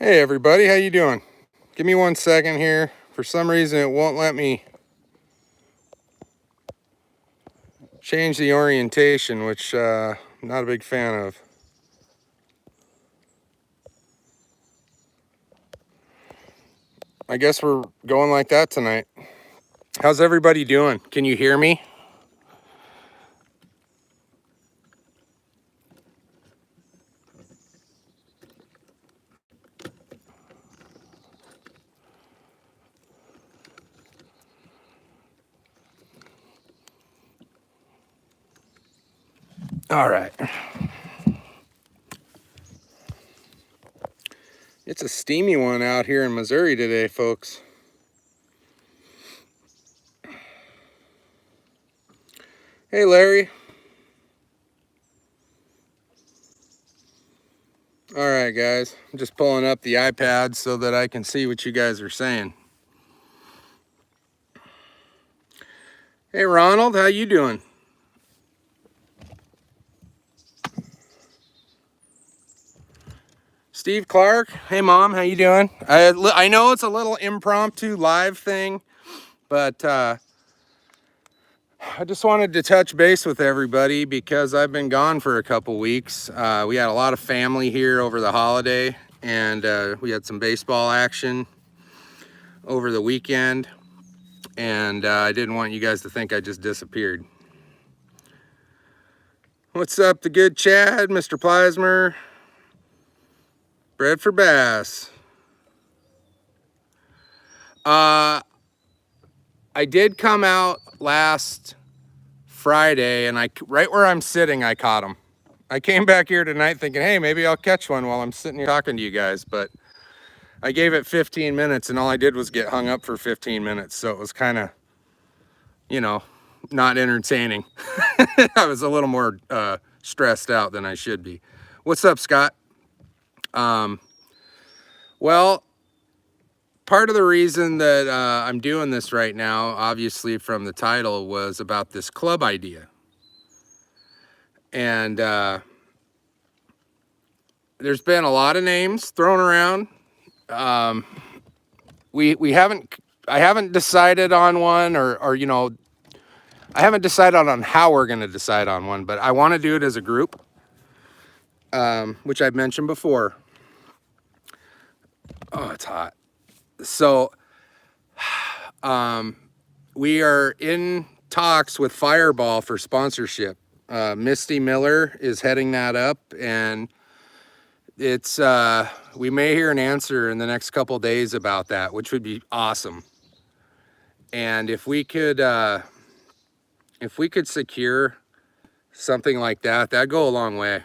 Hey everybody, how you doing? Give me 1 second here. For some reason it won't let me change the orientation, which I'm not a big fan of. I guess we're going like that tonight. How's everybody doing? Can you hear me? All right. It's a steamy one out here in Missouri today, folks. Hey Larry. All right, guys. I'm just pulling up the iPad so that I can see what you guys are saying. Hey Ronald, how you doing? Steve Clark, hey mom, how you doing? I know it's a little impromptu live thing, but I just wanted to touch base with everybody because I've been gone for a couple weeks. We had a lot of family here over the holiday, and we had some baseball action over the weekend, and I didn't want you guys to think I just disappeared. What's up, the good Chad, Mr. Plasmer? Bread for Bass. I did come out last Friday, and right where I'm sitting, I caught them. I came back here tonight thinking, hey, maybe I'll catch one while I'm sitting here talking to you guys, but I gave it 15 minutes, and all I did was get hung up for 15 minutes, so it was kind of, not entertaining. I was a little more stressed out than I should be. What's up, Scott? Well, part of the reason that I'm doing this right now, obviously from the title, was about this club idea. And there's been a lot of names thrown around. I haven't decided on one, or I haven't decided on how we're going to decide on one, but I want to do it as a group, which I've mentioned before. Oh, it's hot. So we are in talks with Fireball for sponsorship. Misty Miller is heading that up, and it's we may hear an answer in the next couple days about that, which would be awesome. And if we could secure something like that, that'd go a long way.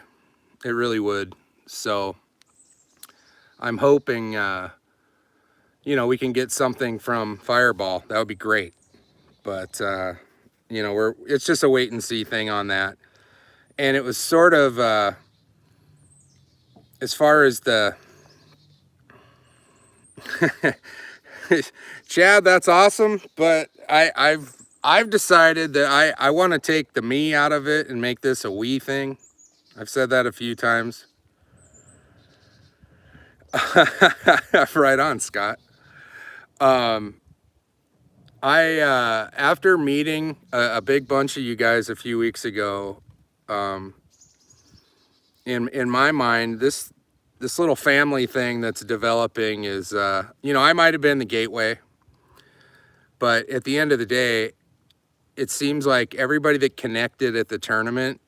It really would. So I'm hoping we can get something from Fireball. That would be great. But it's just a wait and see thing on that. And it was sort of as far as the Chad, that's awesome, but I've decided that I want to take the me out of it and make this a we thing. I've said that a few times. Right on, Scott. After meeting a big bunch of you guys a few weeks ago, in my mind, this little family thing that's developing is, I might have been the gateway, but at the end of the day, it seems like everybody that connected at the tournament,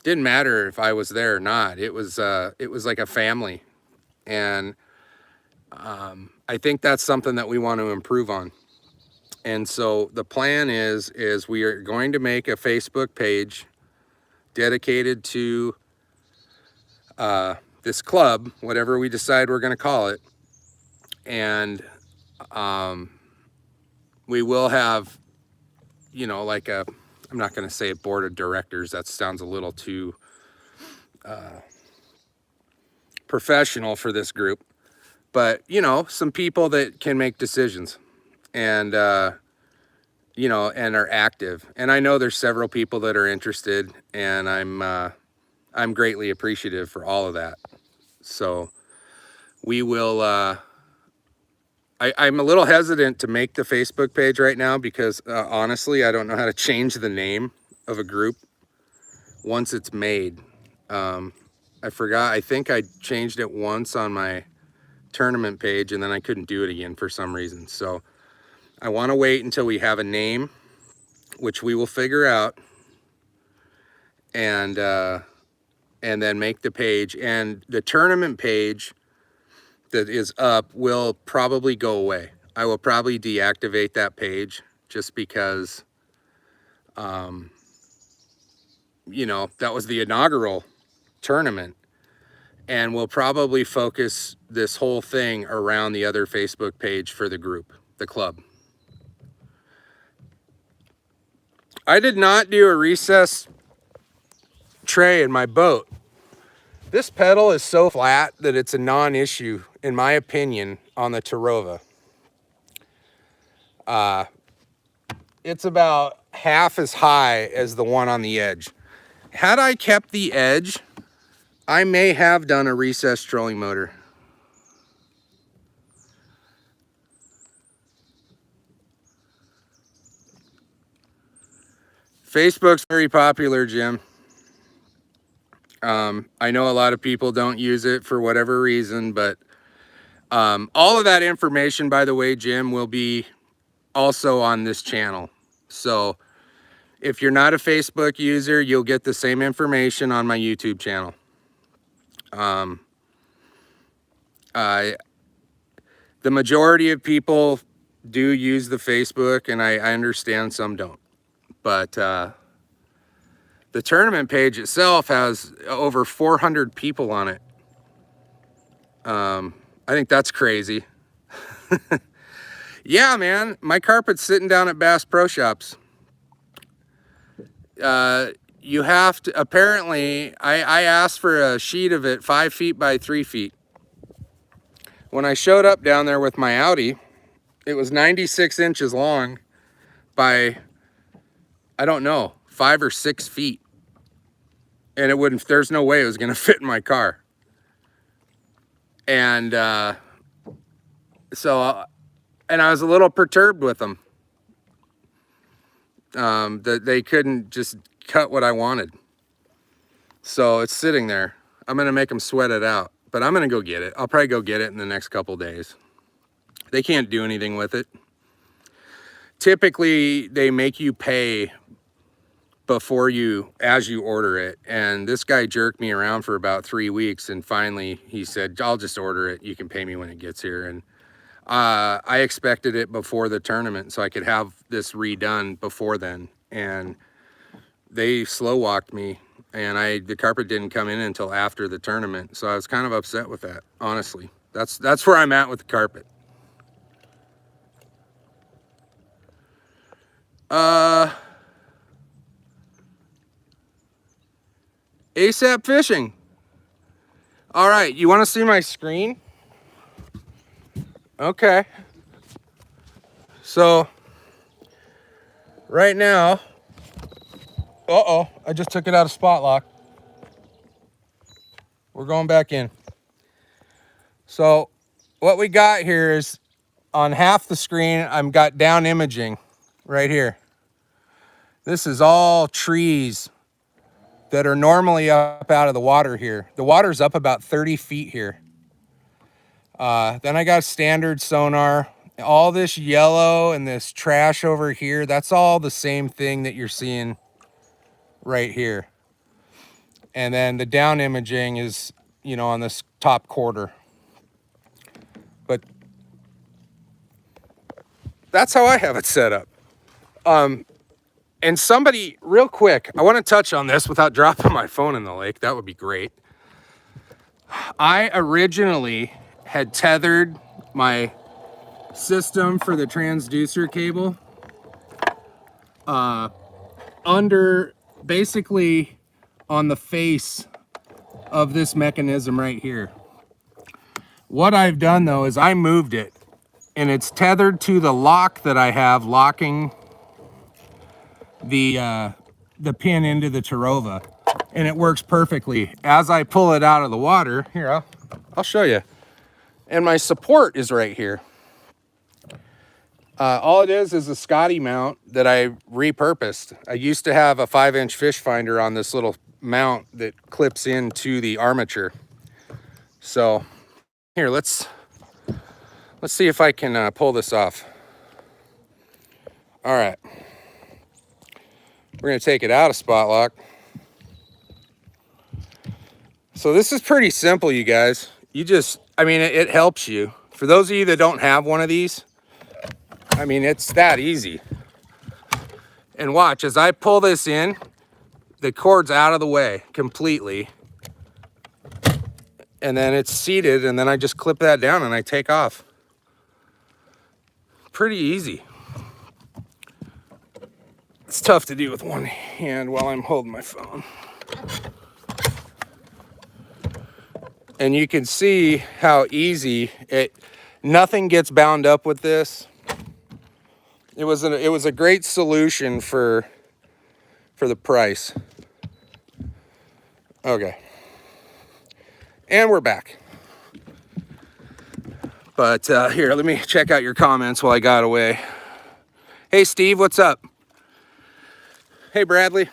didn't matter if I was there or not. It was like a family, and I think that's something that we want to improve on. And so the plan is we are going to make a Facebook page dedicated to this club, whatever we decide we're going to call it. And we will have, I'm not going to say a board of directors. That sounds a little too professional for this group. But, some people that can make decisions and, and are active. And I know there's several people that are interested, and I'm greatly appreciative for all of that. So we will, I'm a little hesitant to make the Facebook page right now because honestly, I don't know how to change the name of a group once it's made. I forgot, I think I changed it once on my tournament page and then I couldn't do it again for some reason. So I want to wait until we have a name, which we will figure out, and then make the page. And the tournament page that is up will probably go away. I will probably deactivate that page just because, you know, that was the inaugural tournament. And we'll probably focus this whole thing around the other Facebook page for the group, the club. I did not do a recess tray in my boat. This pedal is so flat that it's a non-issue, in my opinion, on the Tarova. It's about half as high as the one on the edge. Had I kept the edge, I may have done a recess trolling motor. Facebook's very popular, Jim. I know a lot of people don't use it for whatever reason, but all of that information, by the way, Jim, will be also on this channel. So if you're not a Facebook user, you'll get the same information on my YouTube channel. The majority of people do use the Facebook, and I understand some don't. But the tournament page itself has over 400 people on it. I think that's crazy. Yeah, man, my carpet's sitting down at Bass Pro Shops. You have to, apparently, I asked for a sheet of it 5 feet by 3 feet. When I showed up down there with my Audi, it was 96 inches long by, I don't know, 5 or 6 feet. And it wouldn't, there's no way it was going to fit in my car. And so, and I was a little perturbed with them. That they couldn't just cut what I wanted. So it's sitting there. I'm going to make them sweat it out, but I'm going to go get it. I'll probably go get it in the next couple days. They can't do anything with it. Typically, they make you pay before as you order it. And this guy jerked me around for about 3 weeks. And finally he said, I'll just order it. You can pay me when it gets here. And I expected it before the tournament so I could have this redone before then. And they slow walked me, and the carpet didn't come in until after the tournament. So I was kind of upset with that, honestly. That's where I'm at with the carpet. ASAP Fishing. All right, you want to see my screen? Okay. So right now, I just took it out of spot lock. We're going back in. So what we got here is on half the screen, I've got down imaging right here. This is all trees that are normally up out of the water here. The water's up about 30 feet here. Then I got standard sonar. All this yellow and this trash over here, that's all the same thing that you're seeing right here. And then the down imaging is, you know, on this top quarter. But that's how I have it set up. And somebody, real quick, I want to touch on this without dropping my phone in the lake. That would be great. I originally had tethered my system for the transducer cable under, basically on the face of this mechanism right here. What I've done though is I moved it, and it's tethered to the lock that I have locking the pin into the Tarova, and it works perfectly. As I pull it out of the water, here, I'll show you. And my support is right here. All it is a Scotty mount that I repurposed. I used to have a 5-inch fish finder on this little mount that clips into the armature. So here, let's see if I can pull this off. All right, we're gonna take it out of spot lock. So this is pretty simple, you guys. You just, I mean, it helps you. For those of you that don't have one of these, I mean, it's that easy. And watch, as I pull this in, the cord's out of the way completely. And then it's seated, and then I just clip that down and I take off. Pretty easy. It's tough to do with one hand while I'm holding my phone. And you can see how easy nothing gets bound up with this. It was a great solution for the price. Okay. And we're back. But here, let me check out your comments while I got away. Hey Steve, what's up? Hey Bradley.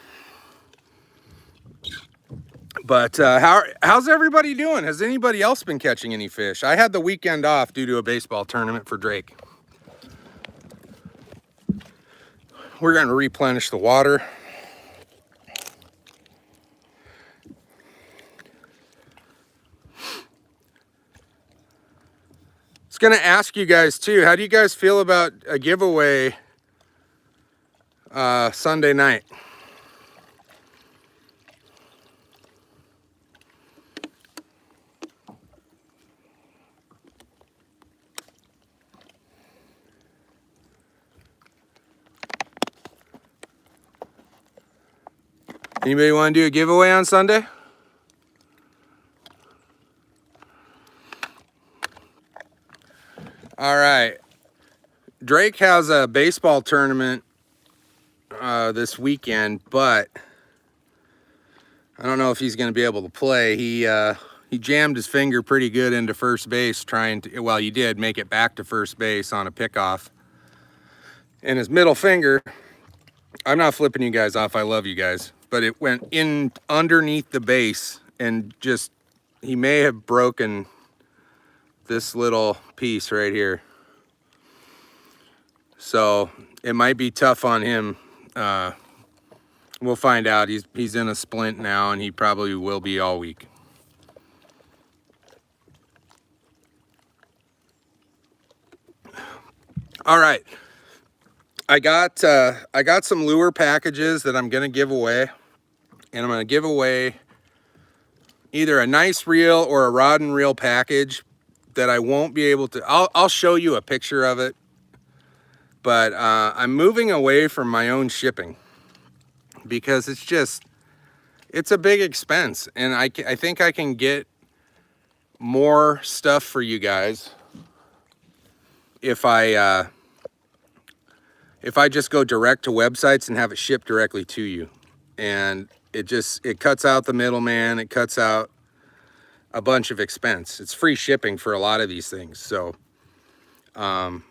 But how's everybody doing? Has anybody else been catching any fish? I had the weekend off due to a baseball tournament for Drake. We're going to replenish the water. I was going to ask you guys too, how do you guys feel about a giveaway Sunday night? Anybody want to do a giveaway on Sunday? All right. Drake has a baseball tournament this weekend, but I don't know if he's going to be able to play. He jammed his finger pretty good into first base trying to, well, he did make it back to first base on a pickoff. And his middle finger, I'm not flipping you guys off, I love you guys, but it went in underneath the base and just, he may have broken this little piece right here. So it might be tough on him. We'll find out. He's in a splint now, and he probably will be all week. All right. I got some lure packages that I'm gonna give away, and I'm gonna give away either a nice reel or a rod and reel package that I won't be able to. I'll show you a picture of it, but I'm moving away from my own shipping because it's a big expense, and I think I can get more stuff for you guys if I just go direct to websites and have it shipped directly to you. And it cuts out the middleman, it cuts out a bunch of expense. It's free shipping for a lot of these things. So I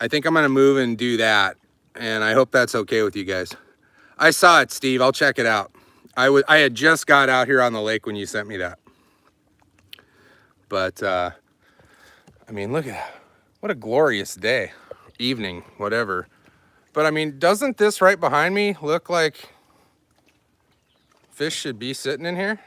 think I'm gonna move and do that, and I hope that's okay with you guys. I saw it, Steve. I'll check it out. I had just got out here on the lake when you sent me that. But I mean, look at that. What a glorious day, evening, whatever. But I mean, doesn't this right behind me look like fish should be sitting in here?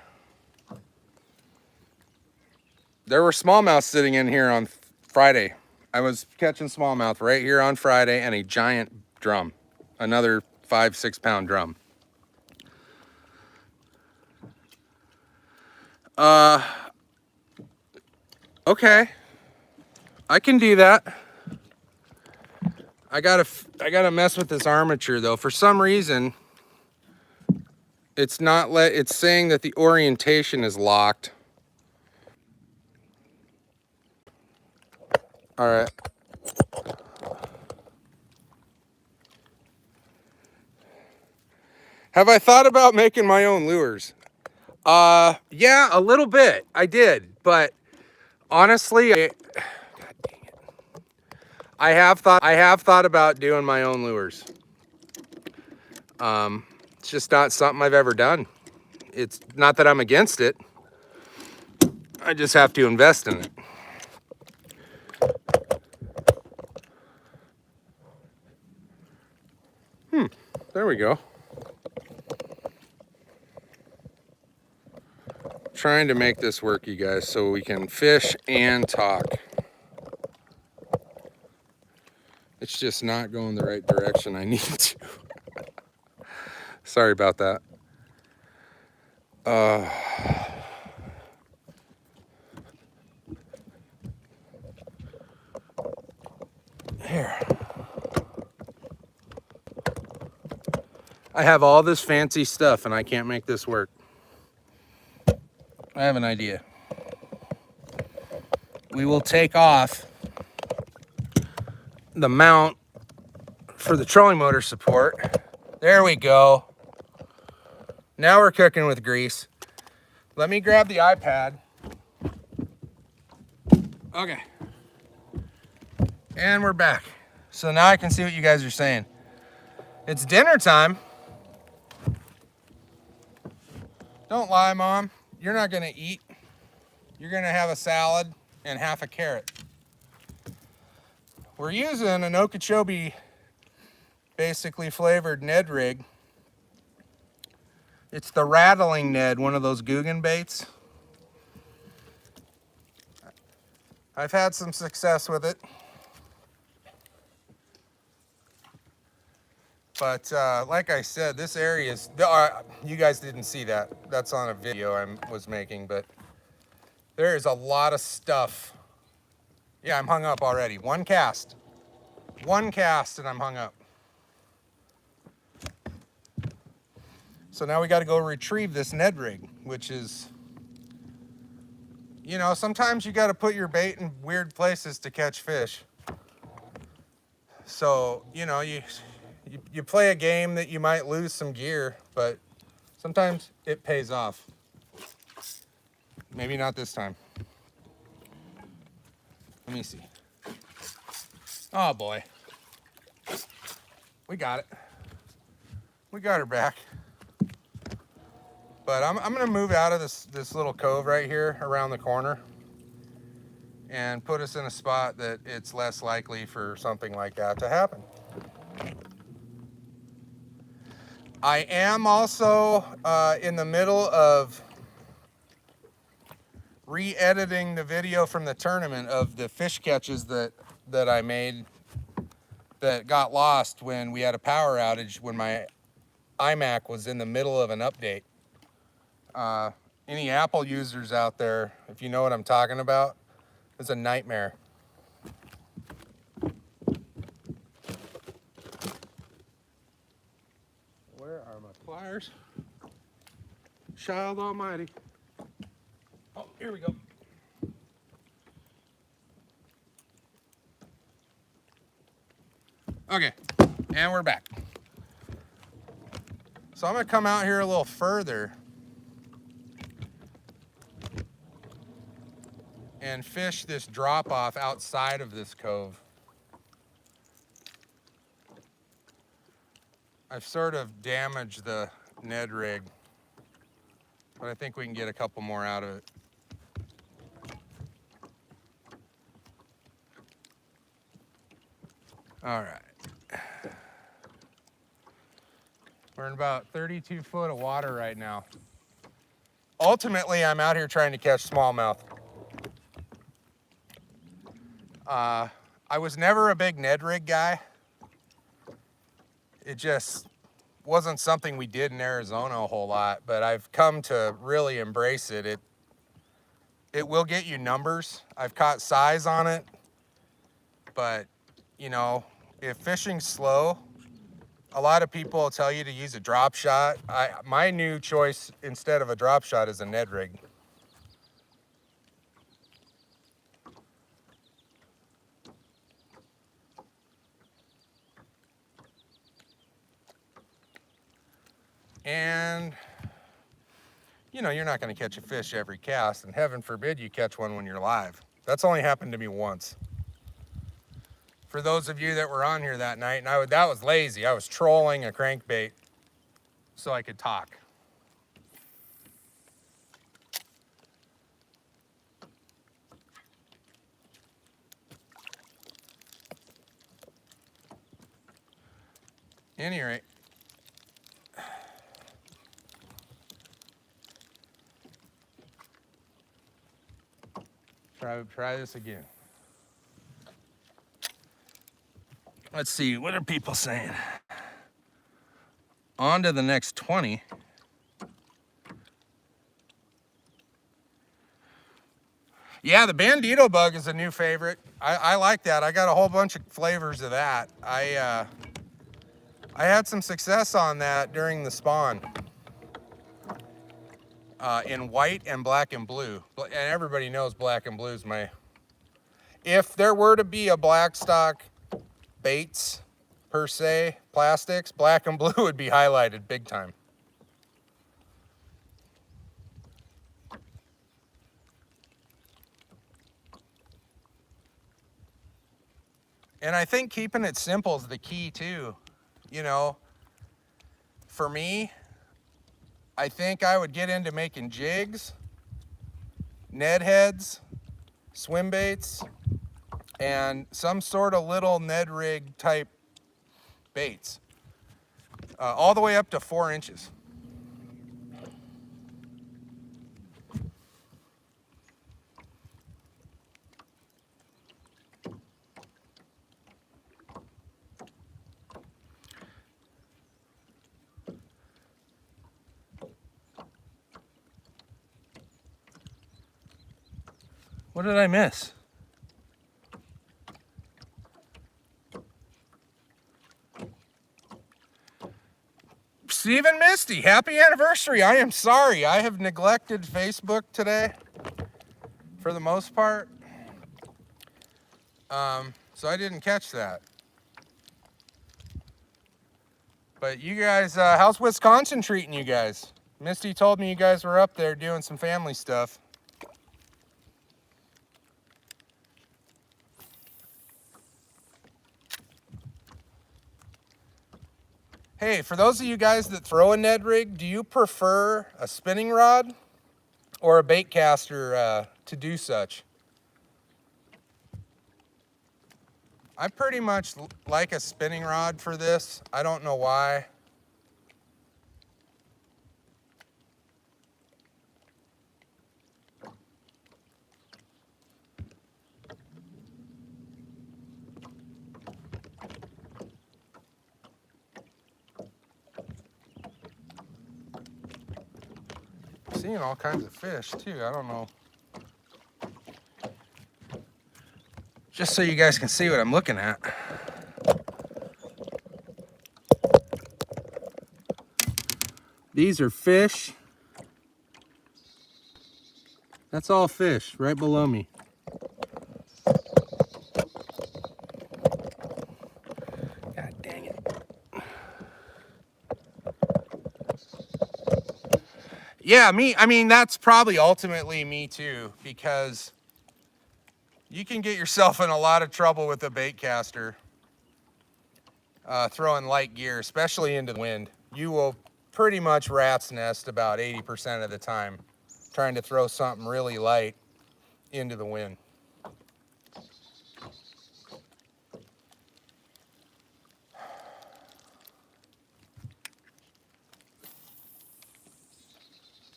There were smallmouth sitting in here on Friday. I was catching smallmouth right here on Friday, and a giant drum, another 5-6 pound drum. Okay, I can do that. I gotta mess with this armature though. For some reason, it's saying that the orientation is locked. All right. Have I thought about making my own lures? Yeah, a little bit. I did, but Honestly, God dang it. I have thought about doing my own lures. It's just not something I've ever done. It's not that I'm against it. I just have to invest in it. There we go. Trying to make this work, you guys, so we can fish and talk. It's just not going the right direction I need to. Sorry about that. Here. I have all this fancy stuff and I can't make this work. I have an idea. We will take off the mount for the trolling motor support. There we go. Now we're cooking with grease. Let me grab the iPad. Okay. And we're back. So now I can see what you guys are saying. It's dinner time. Don't lie, Mom. You're not gonna eat. You're gonna have a salad and half a carrot. We're using an Okeechobee basically flavored Ned rig. It's the rattling Ned, one of those Guggen baits. I've had some success with it. But like I said, this area is, you guys didn't see that. That's on a video I was making, but there is a lot of stuff. Yeah, I'm hung up already. One cast and I'm hung up. So now we got to go retrieve this Ned rig, which is, you know, sometimes you got to put your bait in weird places to catch fish. So, you know, you play a game that you might lose some gear, but sometimes it pays off. Maybe not this time. Let me see. Oh boy. We got it. We got her back. But I'm gonna move out of this little cove right here around the corner and put us in a spot that it's less likely for something like that to happen. I am also in the middle of re-editing the video from the tournament of the fish catches that I made that got lost when we had a power outage when my iMac was in the middle of an update. Any Apple users out there, if you know what I'm talking about, it's a nightmare. Where are my pliers? Child almighty. Oh, here we go. Okay, and we're back. So I'm gonna come out here a little further and fish this drop off outside of this cove. I've sort of damaged the Ned rig, but I think we can get a couple more out of it. All right. We're in about 32 foot of water right now. Ultimately, I'm out here trying to catch smallmouth. I was never a big Ned rig guy. It just wasn't something we did in Arizona a whole lot, but I've come to really embrace it. It will get you numbers. I've caught size on it, but you know, if fishing's slow, a lot of people will tell you to use a drop shot. My new choice instead of a drop shot is a Ned rig. And you know, you're not going to catch a fish every cast, and heaven forbid you catch one when you're live. That's only happened to me once. For those of you that were on here that night, and that was lazy. I was trolling a crankbait so I could talk. At any rate, try this again. Let's see, what are people saying? On to the next 20. Yeah, the Bandito bug is a new favorite. I like that. I got a whole bunch of flavors of that. I had some success on that during the spawn. In white and black and blue. And everybody knows black and blue is my... If there were to be a black stock baits, per se, plastics, black and blue would be highlighted big time. And I think keeping it simple is the key too. You know, for me, I think I would get into making jigs, Ned heads, swim baits, and some sort of little Ned rig type baits. All the way up to 4 inches. What did I miss? Steve and Misty, happy anniversary. I am sorry. I have neglected Facebook today for the most part. So I didn't catch that. But you guys, how's Wisconsin treating you guys? Misty told me you guys were up there doing some family stuff. Hey, for those of you guys that throw a Ned rig, do you prefer a spinning rod or a bait caster to do such? I pretty much like a spinning rod for this. I don't know why. Seeing all kinds of fish too. I don't know. Just so you guys can see what I'm looking at. These are fish. That's all fish right below me. God dang it. Yeah, I mean, that's probably ultimately me too, because you can get yourself in a lot of trouble with a bait caster throwing light gear, especially into the wind. You will pretty much rat's nest about 80% of the time trying to throw something really light into the wind.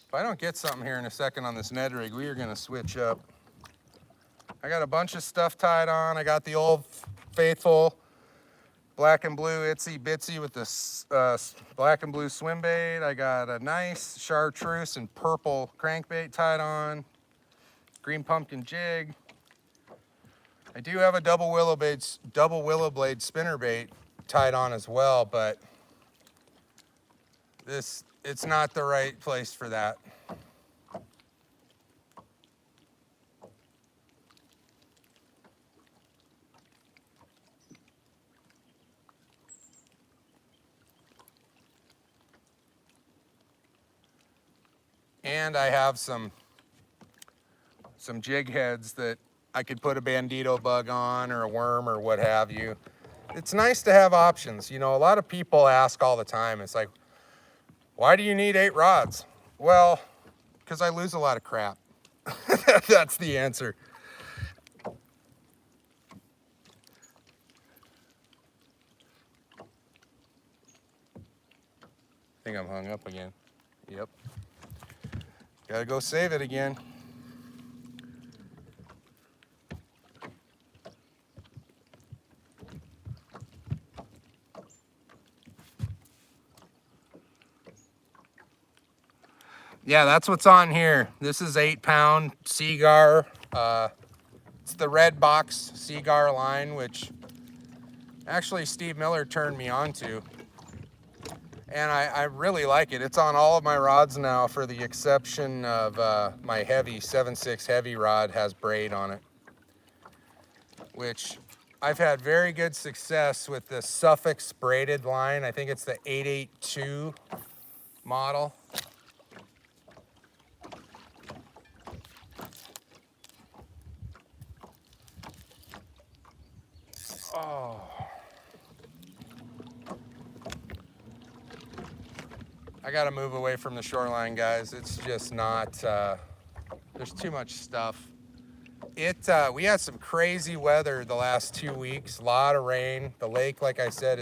If I don't get something here in a second on this Ned rig, we are gonna switch up. I got a bunch of stuff tied on. I got the old faithful black and blue itsy bitsy with this black and blue swim bait. I got a nice chartreuse and purple crankbait tied on. Green pumpkin jig. I do have a double willow blade spinner bait tied on as well, but it's not the right place for that. And I have some jig heads that I could put a bandito bug on or a worm or what have you. It's nice to have options. You know, a lot of people ask all the time, it's like, why do you need 8 rods? Well, because I lose a lot of crap. That's the answer. I think I'm hung up again. Yep. Gotta go save it again. Yeah, that's what's on here. This is 8-pound Seagar. It's the red box Seagar line, which actually Steve Miller turned me on to. And I really like it. It's on all of my rods now, for the exception of my heavy 7.6 heavy rod has braid on it, which I've had very good success with the Suffix braided line. I think it's the 882 model. Oh. I gotta move away from the shoreline, guys. It's just not, there's too much stuff. We had some crazy weather the last 2 weeks, a lot of rain. The lake, like I said,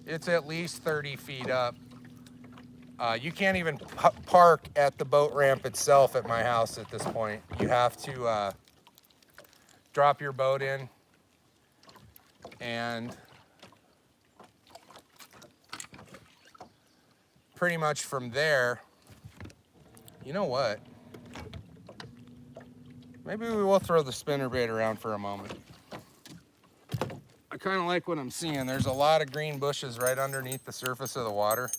it's at least 30 feet up. You can't even park at the boat ramp itself at my house at this point. You have to drop your boat in, and pretty much from there, you know what? Maybe we will throw the spinnerbait around for a moment. I kind of like what I'm seeing. There's a lot of green bushes right underneath the surface of the water.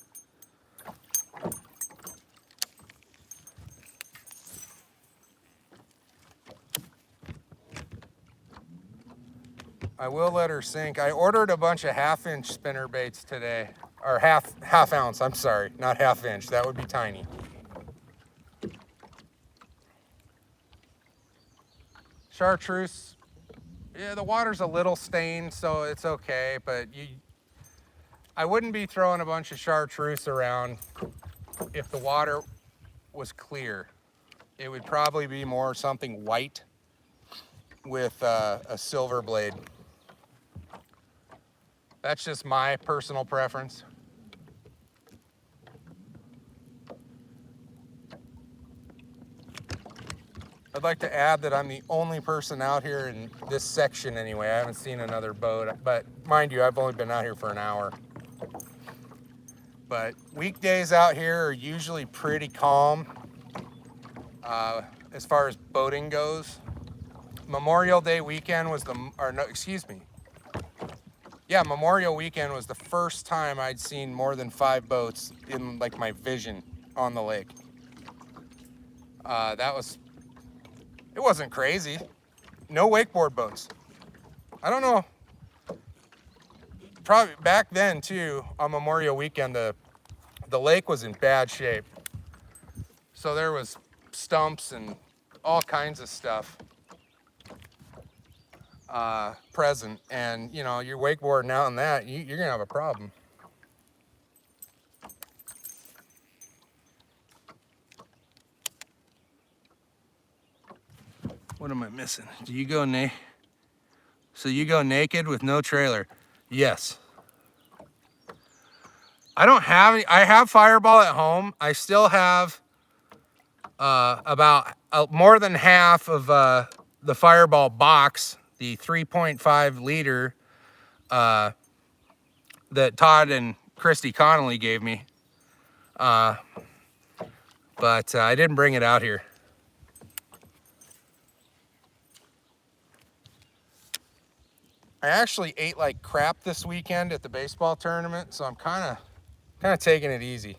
I will let her sink. I ordered a bunch of 1/2-inch spinnerbaits today. Or half ounce, I'm sorry, not 1/2 inch. That would be tiny. Chartreuse, yeah, the water's a little stained, so it's okay, but I wouldn't be throwing a bunch of chartreuse around if the water was clear. It would probably be more something white with a silver blade. That's just my personal preference. I'd like to add that I'm the only person out here in this section anyway. I haven't seen another boat, but mind you, I've only been out here for an hour. But weekdays out here are usually pretty calm as far as boating goes. Memorial Day weekend was Memorial Weekend was the first time I'd seen more than 5 boats in like my vision on the lake. It wasn't crazy. No wakeboard boats. I don't know. Probably back then too, on Memorial Weekend, the lake was in bad shape. So there was stumps and all kinds of stuff present. And you know, you're wakeboarding out in that, you're gonna have a problem. What am I missing? Do you go So you go naked with no trailer? Yes. I don't have any. I have Fireball at home. I still have about more than half of the Fireball box, the 3.5 liter that Todd and Christy Connolly gave me. But I didn't bring it out here. I actually ate like crap this weekend at the baseball tournament, so I'm kind of taking it easy.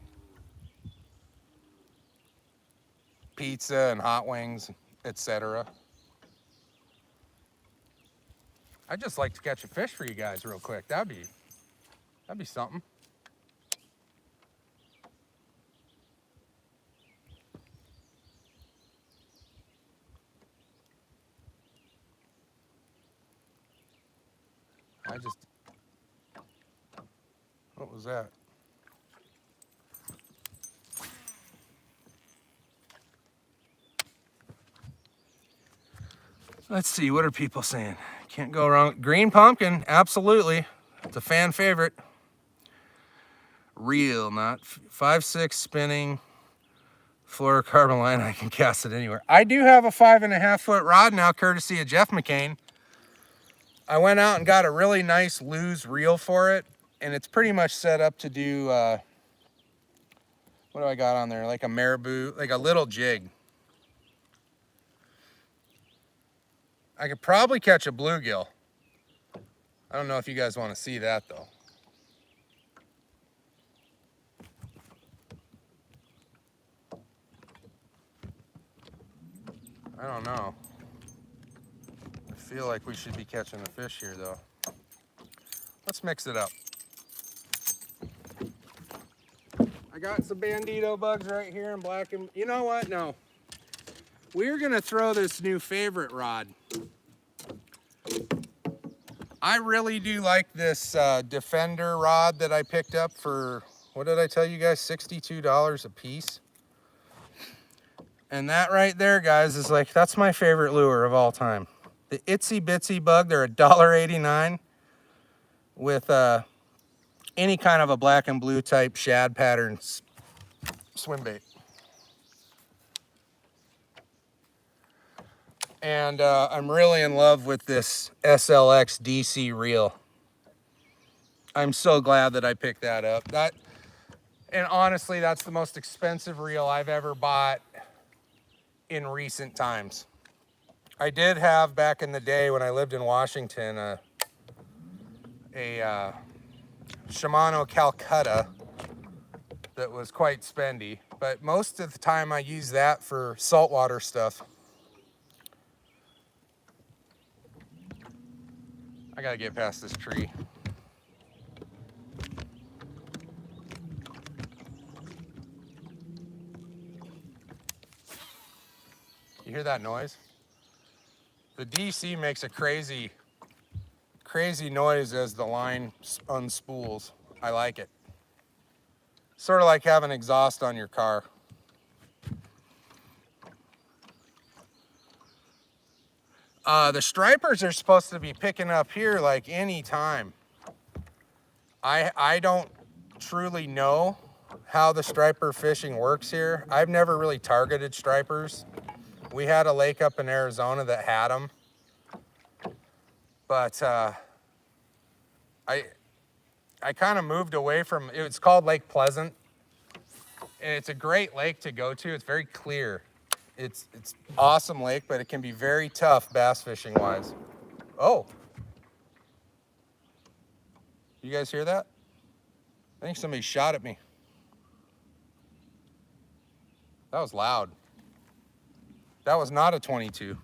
Pizza and hot wings, etc. I'd just like to catch a fish for you guys real quick. That'd be something. What was that? Let's see, what are people saying? Can't go wrong. Green pumpkin, absolutely. It's a fan favorite. Reel, not 5/6 spinning. Fluorocarbon line, I can cast it anywhere. I do have a 5.5 foot rod now, courtesy of Jeff McCain. I went out and got a really nice loose reel for it, and it's pretty much set up to do, what do I got on there? Like a marabou, like a little jig. I could probably catch a bluegill. I don't know if you guys want to see that though. I don't know. I feel like we should be catching a fish here though. Let's mix it up. I got some bandito bugs right here in black and, you know what? No. We're gonna throw this new favorite rod. I really do like this Defender rod that I picked up for, what did I tell you guys, $62 a piece. And that right there, guys, is like, that's my favorite lure of all time. The Itsy Bitsy Bug, they're $1.89 with any kind of a black and blue type shad pattern swim bait. And I'm really in love with this SLX DC reel. I'm so glad that I picked that up. And honestly, that's the most expensive reel I've ever bought in recent times. I did have, back in the day when I lived in Washington, a Shimano Calcutta that was quite spendy, but most of the time I use that for saltwater stuff. I gotta get past this tree. You hear that noise? The DC makes a crazy noise as the line unspools. I like it. Sort of like having exhaust on your car. The stripers are supposed to be picking up here like any time. I don't truly know how the striper fishing works here. I've never really targeted stripers. We had a lake up in Arizona that had them. But I kind of moved away from, it's called Lake Pleasant. And it's a great lake to go to. It's very clear. It's awesome lake, but it can be very tough bass fishing wise. Oh. You guys hear that? I think somebody shot at me. That was loud. That was not a 22.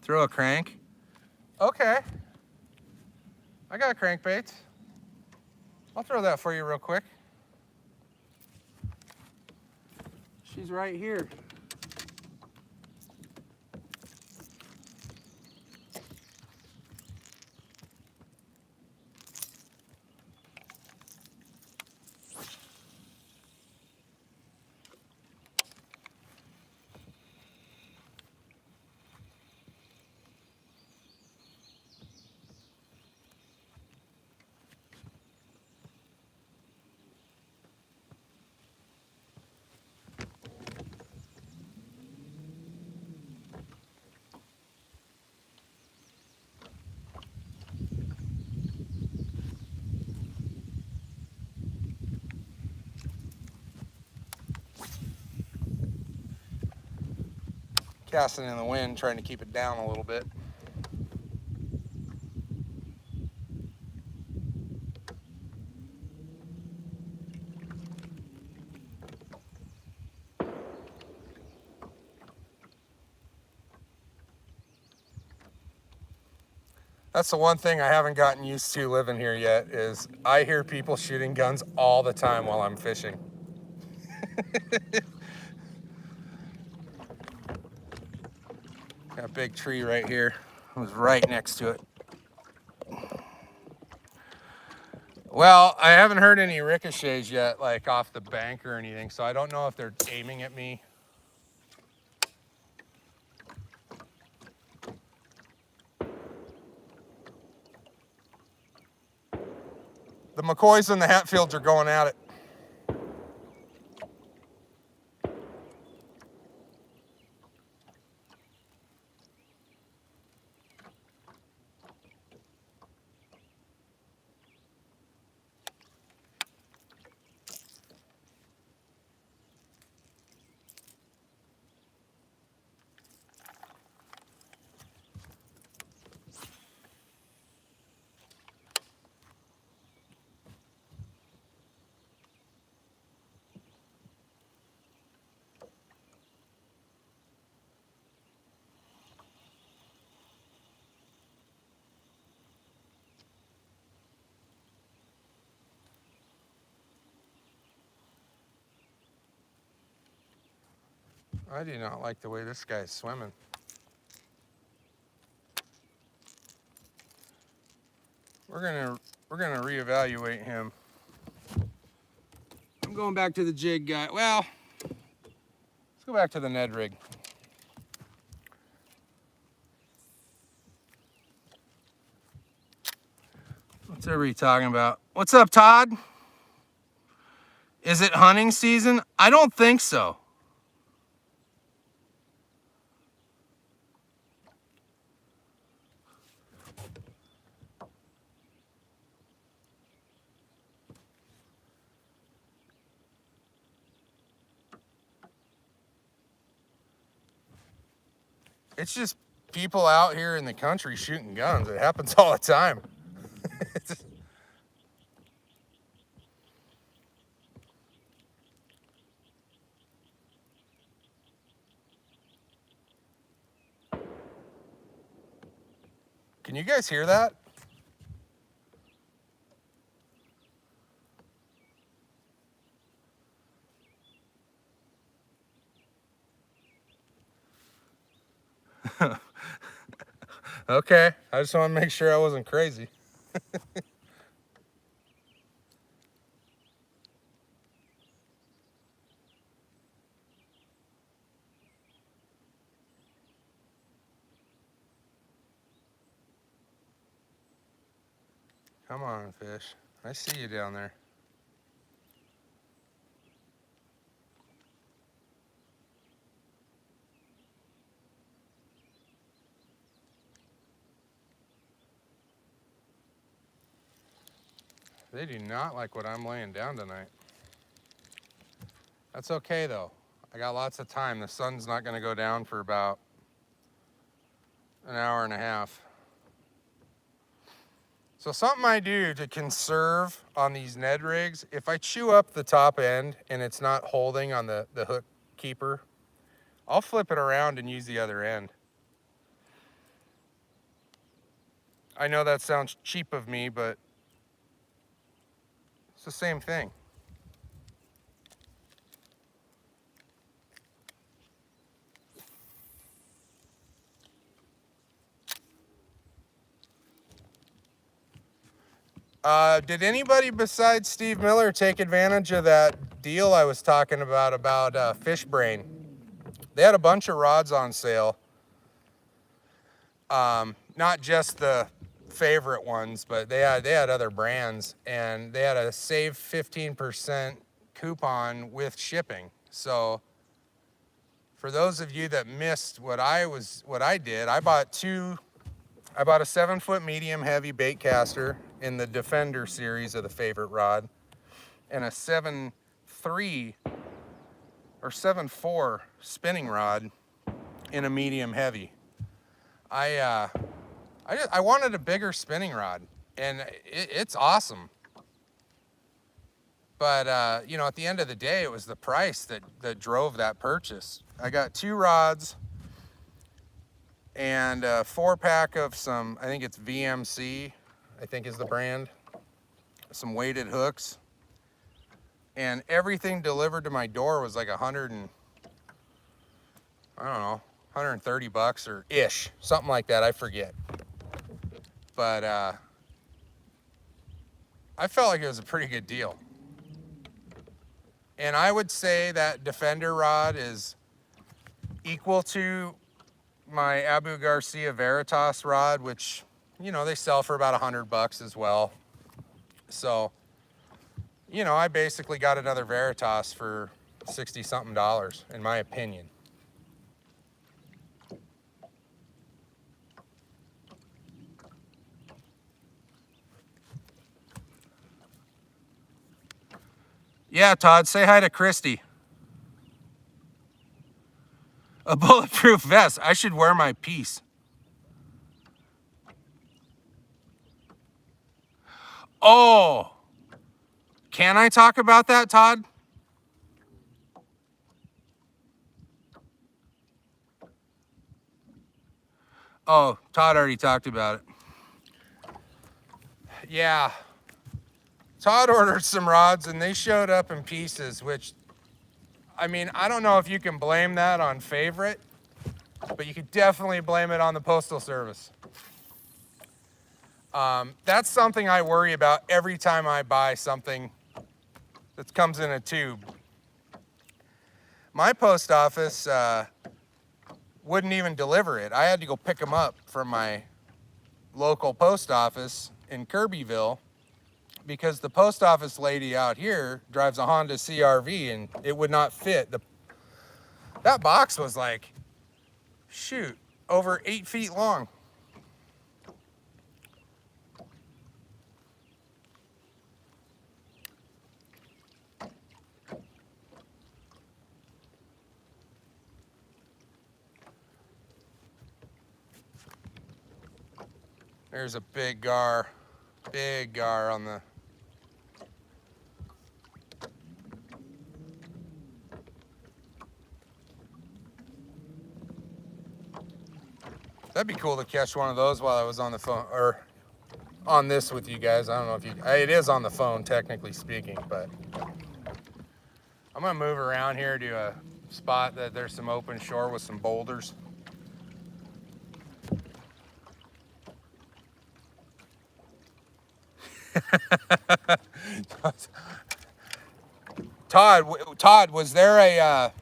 Throw a crank. Okay. I got crankbaits. I'll throw that for you real quick. She's right here. Casting in the wind, trying to keep it down a little bit. That's the one thing I haven't gotten used to living here yet, is I hear people shooting guns all the time while I'm fishing. That big tree right here was right next to it. Well, I haven't heard any ricochets yet, like off the bank or anything, so I don't know if they're aiming at me. The McCoys and the Hatfields are going at it. I do not like the way this guy's swimming. We're gonna reevaluate him. I'm going back to the jig guy. Well, let's go back to the Ned rig. What's everybody talking about? What's up, Todd? Is it hunting season? I don't think so. It's just people out here in the country shooting guns. It happens all the time. Can you guys hear that? Okay, I just want to make sure I wasn't crazy. Come on, fish. I see you down there. They do not like what I'm laying down tonight. That's okay though. I got lots of time. The sun's not gonna go down for about an hour and a half. So something I do to conserve on these Ned rigs, if I chew up the top end and it's not holding on the hook keeper, I'll flip it around and use the other end. I know that sounds cheap of me, but it's the same thing. Did anybody besides Steve Miller take advantage of that deal I was talking about Fish Brain? They had a bunch of rods on sale. Not just the favorite ones, but they had other brands, and they had a save 15% coupon with shipping. So for those of you that missed what I did, I bought a 7-foot medium heavy bait caster in the Defender series of the favorite rod, and a 7.3 or 7.4 spinning rod in a medium heavy. I wanted a bigger spinning rod, and it's awesome. But you know, at the end of the day, it was the price that drove that purchase. I got 2 rods and a 4-pack of some, I think it's VMC, I think is the brand, some weighted hooks. And everything delivered to my door was like I don't know, $130 or ish, something like that. I forget. But I felt like it was a pretty good deal. And I would say that Defender rod is equal to my Abu Garcia Veritas rod, which, you know, they sell for about $100 as well. So, you know, I basically got another Veritas for 60 something dollars, in my opinion. Yeah, Todd, say hi to Christy. A bulletproof vest. I should wear my piece. Oh, can I talk about that, Todd? Oh, Todd already talked about it. Yeah. Todd ordered some rods and they showed up in pieces, which, I mean, I don't know if you can blame that on Favorite, but you could definitely blame it on the Postal Service. That's something I worry about every time I buy something that comes in a tube. My post office wouldn't even deliver it. I had to go pick them up from my local post office in Kirbyville because the post office lady out here drives a Honda CRV and it would not fit. That box was like, shoot, over 8 feet long. There's a big gar on the... That'd be cool to catch one of those while I was on the phone, or on this with you guys. I don't know if you, it is on the phone technically speaking, but I'm gonna move around here to a spot that there's some open shore with some boulders. Todd, was there a,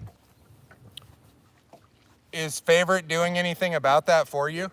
is Favorite doing anything about that for you?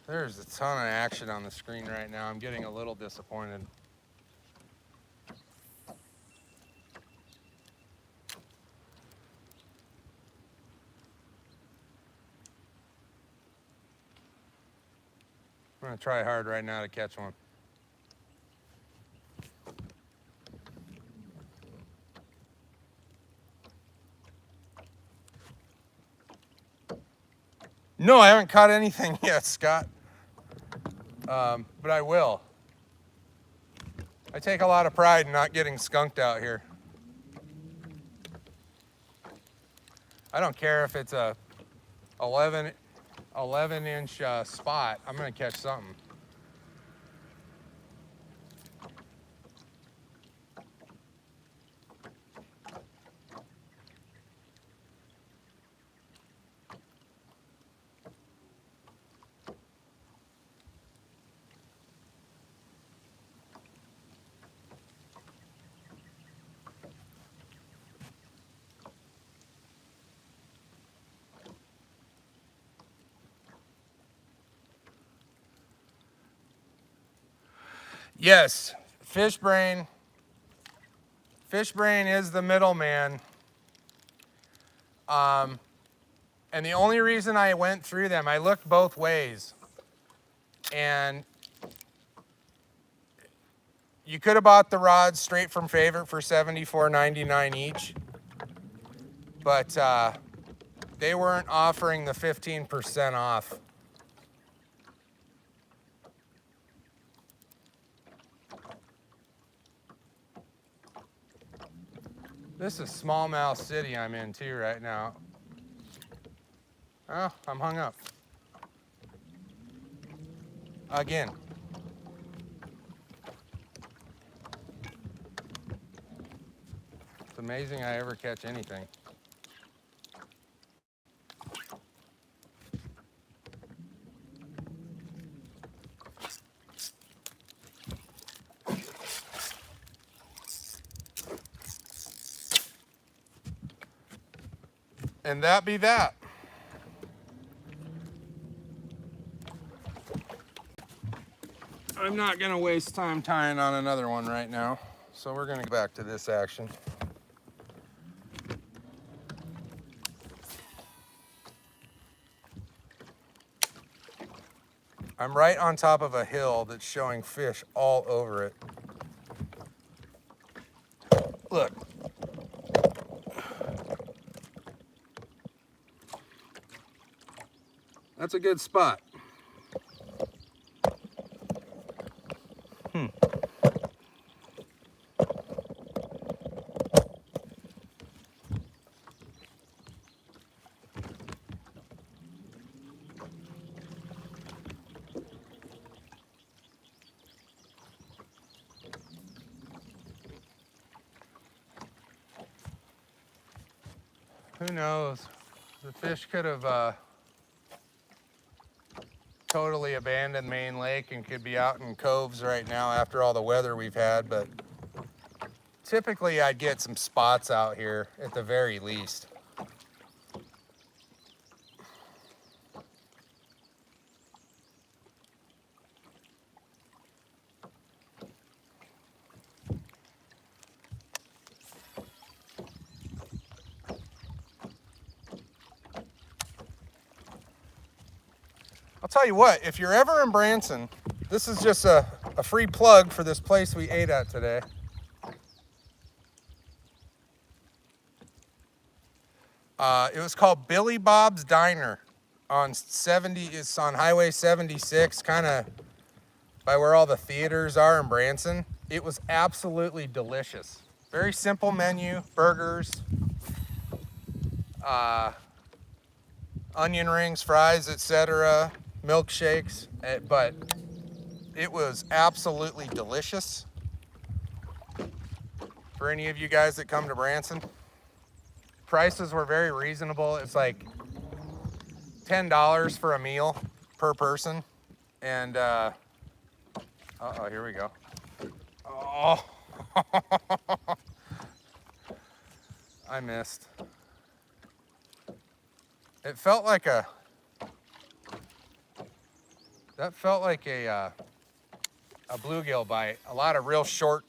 There's a ton of action on the screen right now. I'm getting a little disappointed. I'm gonna try hard right now to catch one. No, I haven't caught anything yet, Scott. But I will. I take a lot of pride in not getting skunked out here. I don't care if it's a 11-inch spot. I'm gonna catch something. Yes, Fishbrain is the middleman. And the only reason I went through them, I looked both ways. And you could have bought the rods straight from Favorite for $74.99 each, but they weren't offering the 15% off. This is smallmouth city I'm in too right now. Oh, I'm hung up. Again. It's amazing I ever catch anything. And that be that. I'm not gonna waste time tying on another one right now, so we're gonna go back to this action. I'm right on top of a hill that's showing fish all over it. Look. That's a good spot. Who knows? The fish could have totally abandoned Main Lake and could be out in coves right now after all the weather we've had, but typically I'd get some spots out here at the very least. I'll tell you what, if you're ever in Branson, this is just a free plug for this place we ate at today. It was called Billy Bob's Diner on it's on Highway 76, kind of by where all the theaters are in Branson. It was absolutely delicious. Very simple menu, burgers, onion rings, fries, etc., milkshakes, but it was absolutely delicious. For any of you guys that come to Branson, prices were very reasonable. It's like $10 for a meal per person. And, uh-oh, here we go. Oh, I missed. It felt like that felt like a bluegill bite. A lot of real short.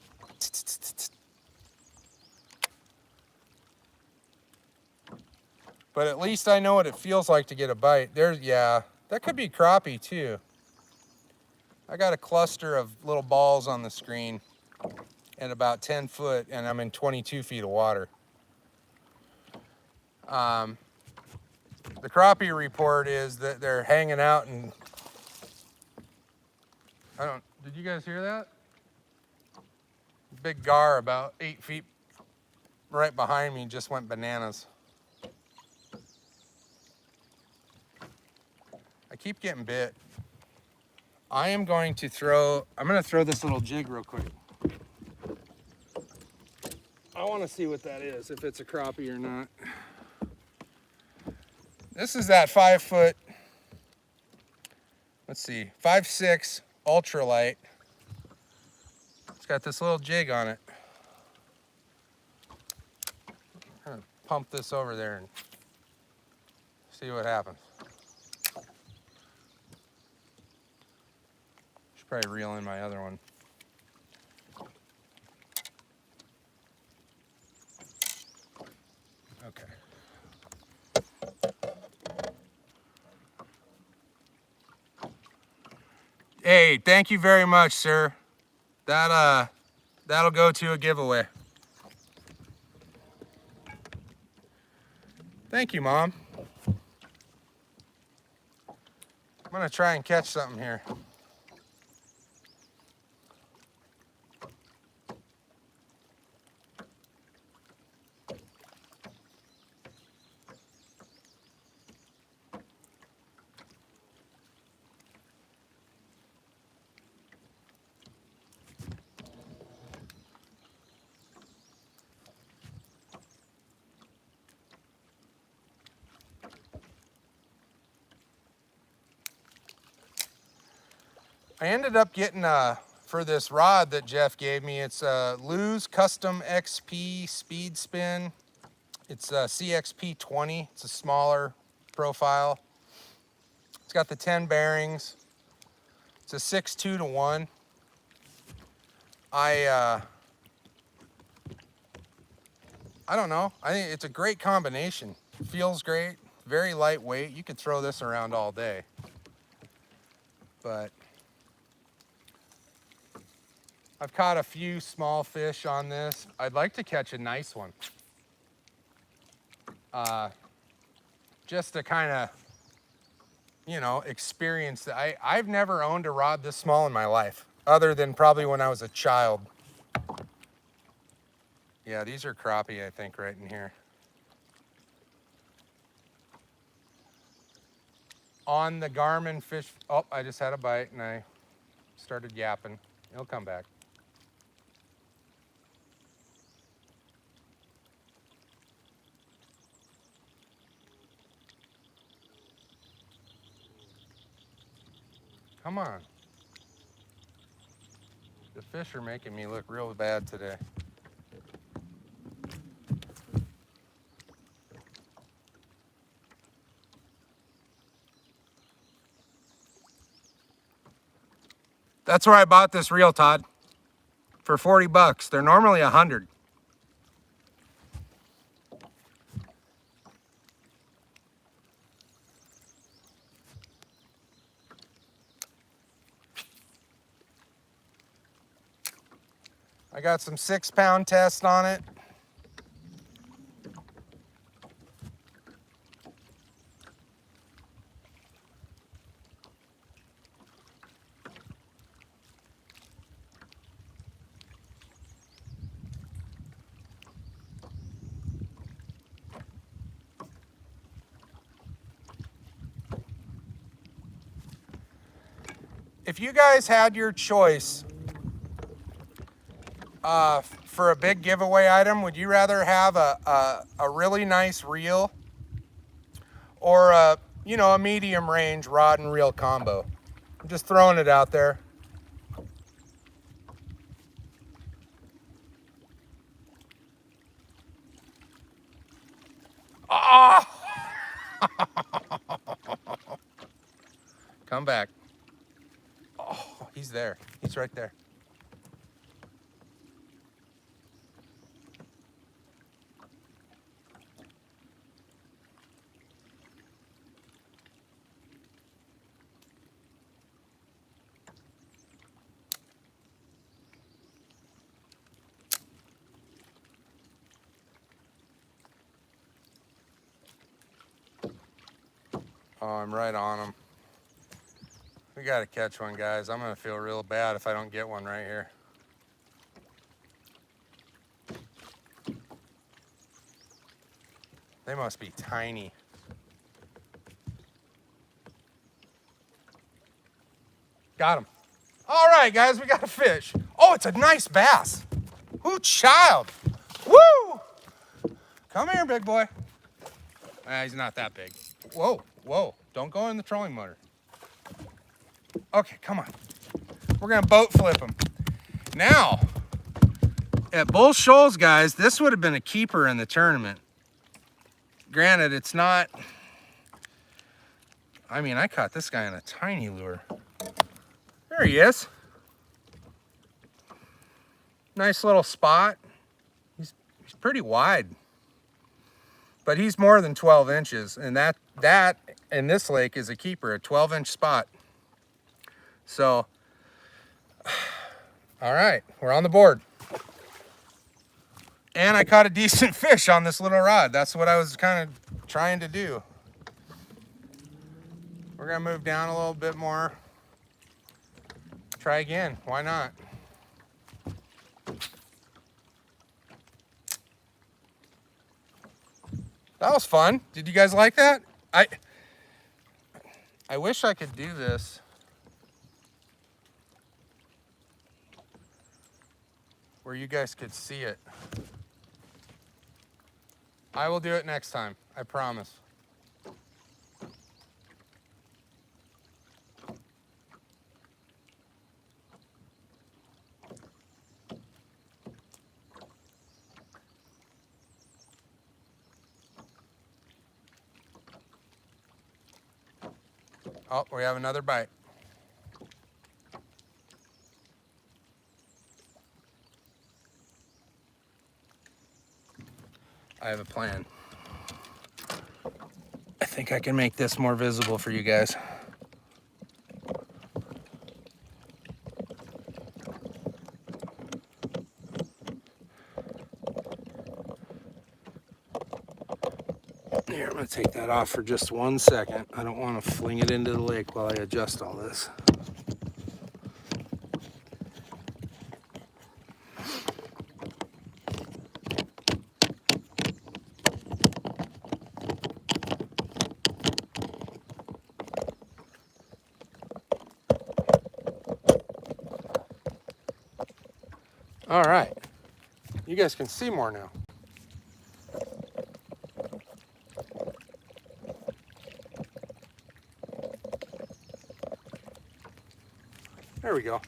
But at least I know what it feels like to get a bite. Yeah, that could be crappie too. I got a cluster of little balls on the screen at about 10 foot, and I'm in 22 feet of water. The crappie report is that they're hanging out and did you guys hear that? Big gar about 8 feet right behind me just went bananas. I keep getting bit. I'm going to throw this little jig real quick. I want to see what that is, if it's a crappie or not. This is that 5 foot, let's see, 5'6" ultralight. It's got this little jig on it. I'm gonna pump this over there and see what happens. Should probably reel in my other one. Okay. Hey, thank you very much, sir. That'll go to a giveaway. Thank you, Mom. I'm gonna try and catch something here. I ended up getting for this rod that Jeff gave me, it's a Lew's Custom XP Speed Spin. It's a CXP 20. It's a smaller profile. It's got the 10 bearings. It's a 6.2 to 1. I don't know. I think it's a great combination. It feels great. Very lightweight. You could throw this around all day. But I've caught a few small fish on this. I'd like to catch a nice one. Just to kind of, you know, experience that. I've never owned a rod this small in my life, other than probably when I was a child. Yeah, these are crappie, I think, right in here. On the Garmin fish, oh, I just had a bite and I started yapping. He'll come back. Come on. The fish are making me look real bad today. That's where I bought this reel, Todd. For 40 bucks. They're normally 100. I got some 6-pound test on it. If you guys had your choice for a big giveaway item, would you rather have a really nice reel or a medium range rod and reel combo? I'm just throwing it out there. Oh! Come back. Oh, he's there. He's right there. Oh, I'm right on him. We got to catch one, guys. I'm going to feel real bad if I don't get one right here. They must be tiny. Got him. All right, guys, we got a fish. Oh, it's a nice bass. Ooh, child. Woo! Come here, big boy. He's not that big. Whoa, whoa. Don't go in the trolling motor. Okay, come on. We're going to boat flip him. Now, at Bull Shoals, guys, this would have been a keeper in the tournament. Granted, it's not... I mean, I caught this guy on a tiny lure. There he is. Nice little spot. He's pretty wide. But he's more than 12 inches. And that in this lake is a keeper, a 12-inch spot. So All right, we're on the board. And I caught a decent fish on this little rod. That's what I was kind of trying to do. We're gonna move down a little bit more. Try again, why not? That was fun. Did you guys like that? I wish I could do this where you guys could see it. I will do it next time, I promise. Oh, we have another bite. I have a plan. I think I can make this more visible for you guys. Here, I'm gonna take that off for just 1 second. I don't want to fling it into the lake while I adjust all this. All right, you guys can see more now. There we go.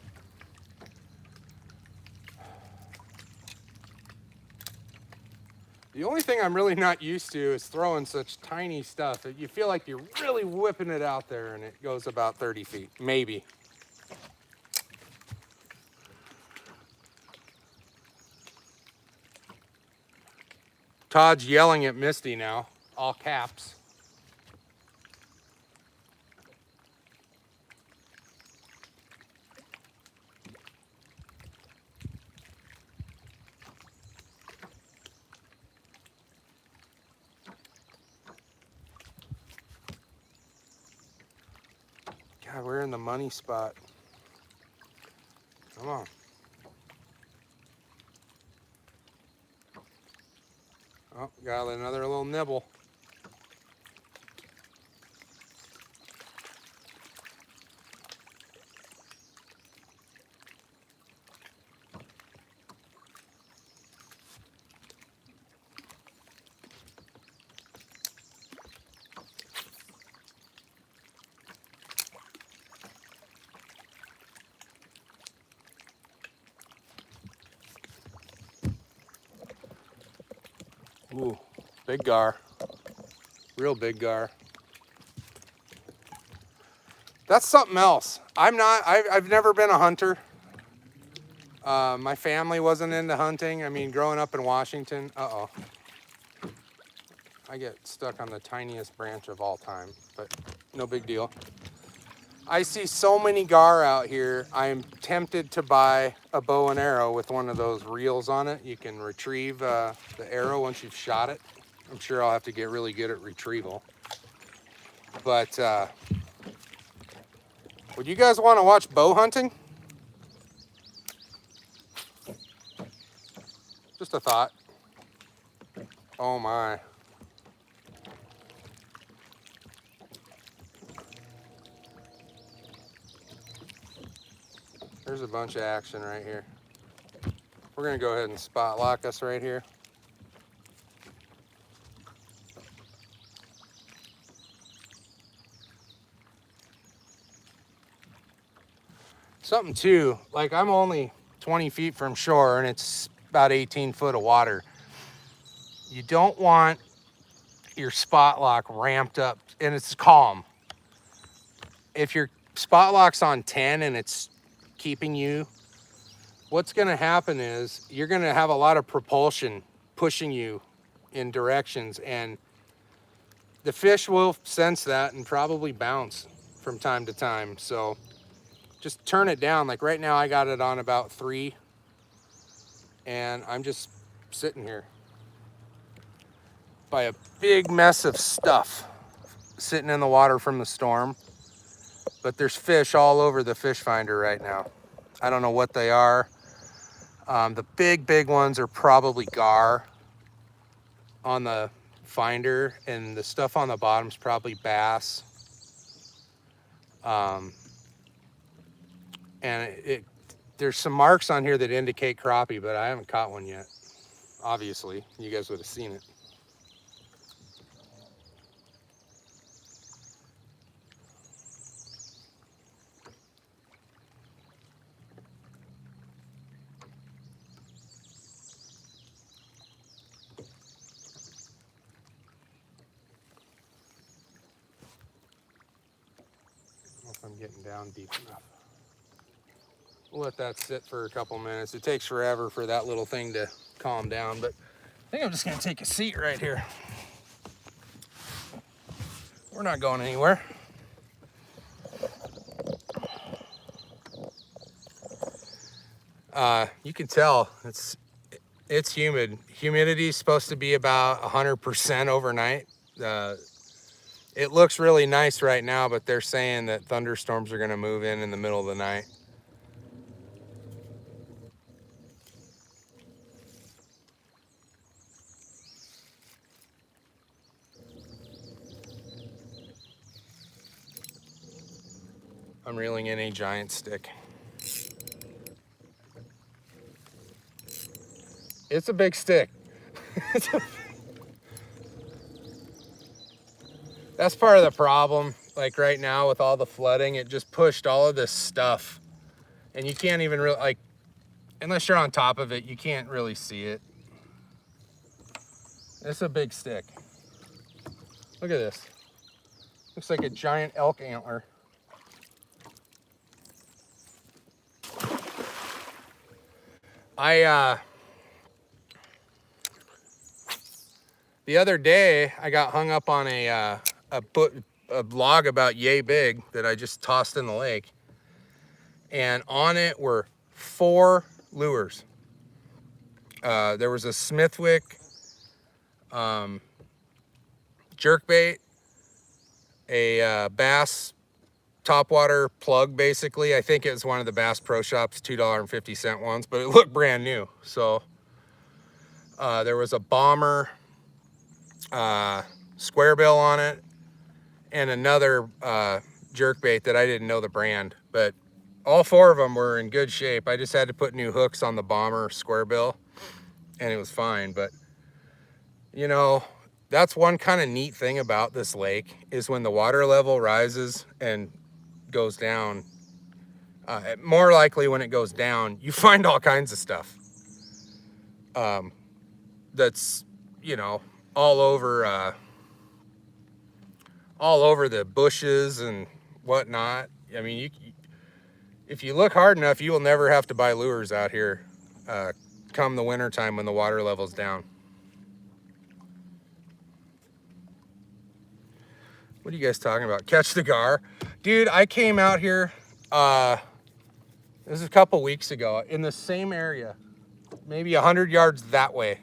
The only thing I'm really not used to is throwing such tiny stuff. You feel like you're really whipping it out there and it goes about 30 feet, maybe. Todd's yelling at Misty now, all caps. God, we're in the money spot. Come on. Oh, got another little nibble. Ooh, big gar. Real big gar. That's something else. I've never been a hunter. My family wasn't into hunting. I mean, growing up in Washington, I get stuck on the tiniest branch of all time, but no big deal. I see so many gar out here. I'm tempted to buy a bow and arrow with one of those reels on it. You can retrieve the arrow once you've shot it. I'm sure I'll have to get really good at retrieval. But would you guys want to watch bow hunting? Just a thought. Oh my. There's a bunch of action right here. We're gonna go ahead and spot lock us right here. Something too, like I'm only 20 feet from shore and it's about 18 foot of water. You don't want your spot lock ramped up and it's calm. If your spot lock's on 10 and it's keeping you, what's gonna happen is you're gonna have a lot of propulsion pushing you in directions, and the fish will sense that and probably bounce from time to time. So just turn it down. Like right now I got it on about 3 and I'm just sitting here by a big mess of stuff sitting in the water from the storm. But there's fish all over the fish finder right now. I don't know what they are. The big ones are probably gar on the finder, and the stuff on the bottom is probably bass. And there's some marks on here that indicate crappie, but I haven't caught one yet. Obviously, you guys would have seen it. I don't know if I'm getting down deep enough. We'll let that sit for a couple minutes. It takes forever for that little thing to calm down, but I think I'm just gonna take a seat right here. We're not going anywhere. You can tell it's humid. Humidity is supposed to be about 100% overnight. It looks really nice right now, but they're saying that thunderstorms are gonna move in the middle of the night. I'm reeling in a giant stick. It's a big stick. That's part of the problem. Like right now with all the flooding, it just pushed all of this stuff. And you can't even really, like, unless you're on top of it, you can't really see it. It's a big stick. Look at this. Looks like a giant elk antler. The other day I got hung up on a log about yay big that I just tossed in the lake, and on it were 4 lures. There was a Smithwick jerkbait, a bass topwater plug, basically. I think it was one of the Bass Pro Shops $2.50 ones, but it looked brand new. So there was a bomber square bill on it, and another jerkbait that I didn't know the brand, but all 4 of them were in good shape. I just had to put new hooks on the bomber square bill and it was fine. But you know, that's one kind of neat thing about this lake is when the water level rises and goes down, more likely when it goes down, you find all kinds of stuff that's, you know, all over the bushes and whatnot. I mean, if you look hard enough, you will never have to buy lures out here come the winter time when the water level's down. What are you guys talking about? Catch the gar? Dude, I came out here, this is a couple weeks ago, in the same area, maybe 100 yards that way.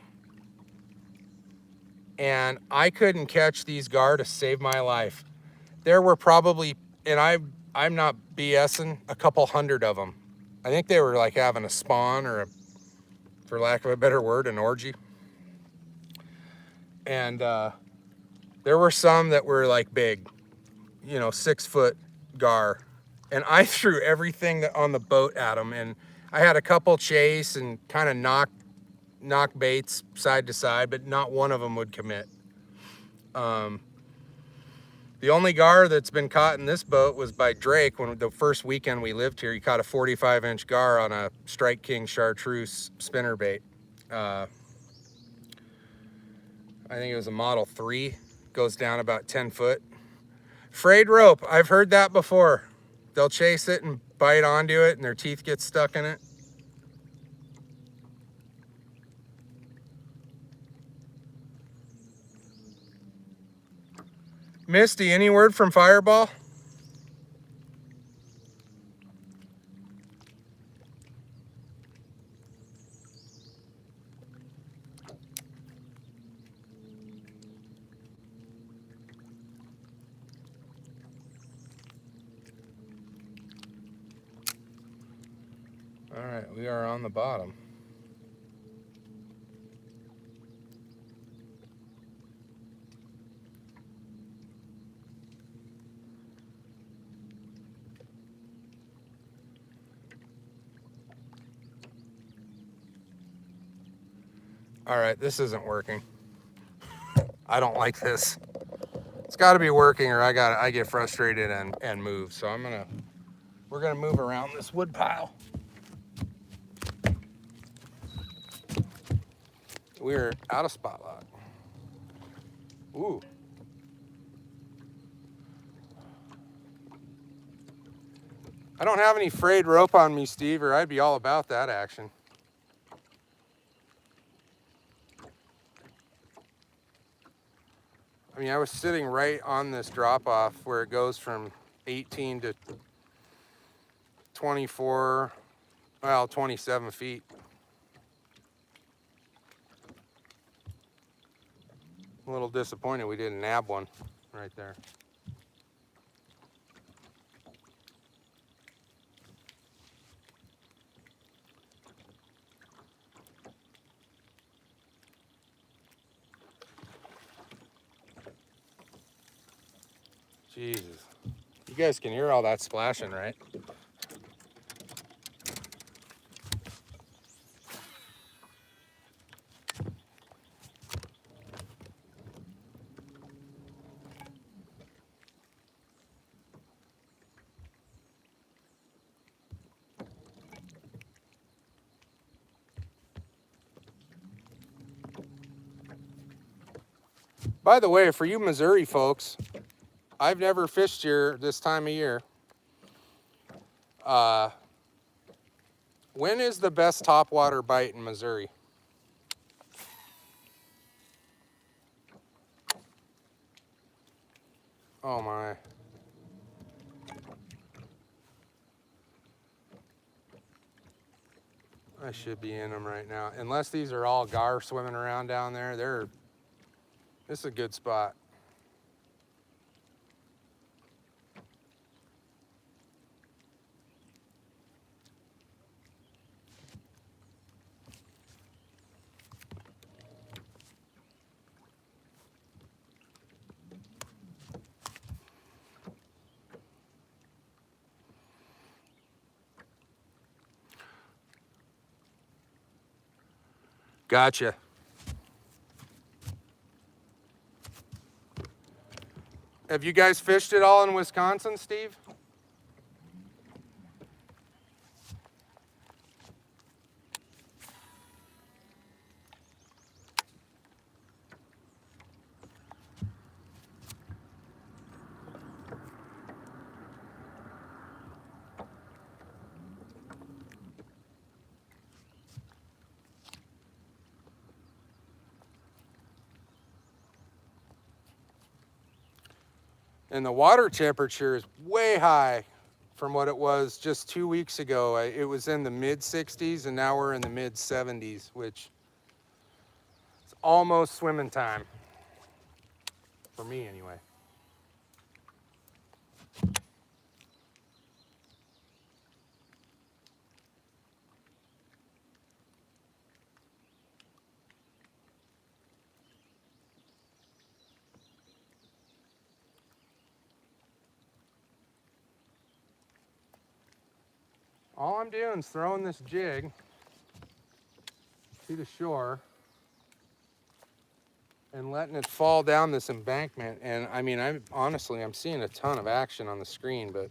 And I couldn't catch these gar to save my life. There were probably, and I'm not BSing, a couple hundred of them. I think they were like having a spawn or, for lack of a better word, an orgy. And there were some that were like big, you know, 6-foot gar. And I threw everything on the boat at them. And I had a couple chase and kind of knock baits side to side, but not one of them would commit. The only gar that's been caught in this boat was by Drake. When the first weekend we lived here, he caught a 45-inch gar on a Strike King chartreuse spinnerbait. I think it was a Model 3, goes down about 10 foot. Frayed rope, I've heard that before. They'll chase it and bite onto it and their teeth get stuck in it. Misty, any word from Fireball? All right, we are on the bottom. All right, this isn't working. I don't like this. It's got to be working, or I get frustrated and move. So we're gonna move around this wood pile. We're out of spot lock. Ooh. I don't have any frayed rope on me, Steve, or I'd be all about that action. I mean, I was sitting right on this drop off where it goes from 18 to 24, well, 27 feet. A little disappointed we didn't nab one right there. Jesus. You guys can hear all that splashing, right? By the way, for you Missouri folks, I've never fished here this time of year. When is the best topwater bite in Missouri? Oh my. I should be in them right now. Unless these are all gar swimming around down there, this is a good spot. Gotcha. Have you guys fished at all in Wisconsin, Steve? And the water temperature is way high from what it was just 2 weeks ago. It was in the mid 60s and now we're in the mid 70s, which is almost swimming time. For me anyway. All I'm doing is throwing this jig to the shore and letting it fall down this embankment. And I mean, I'm seeing a ton of action on the screen, but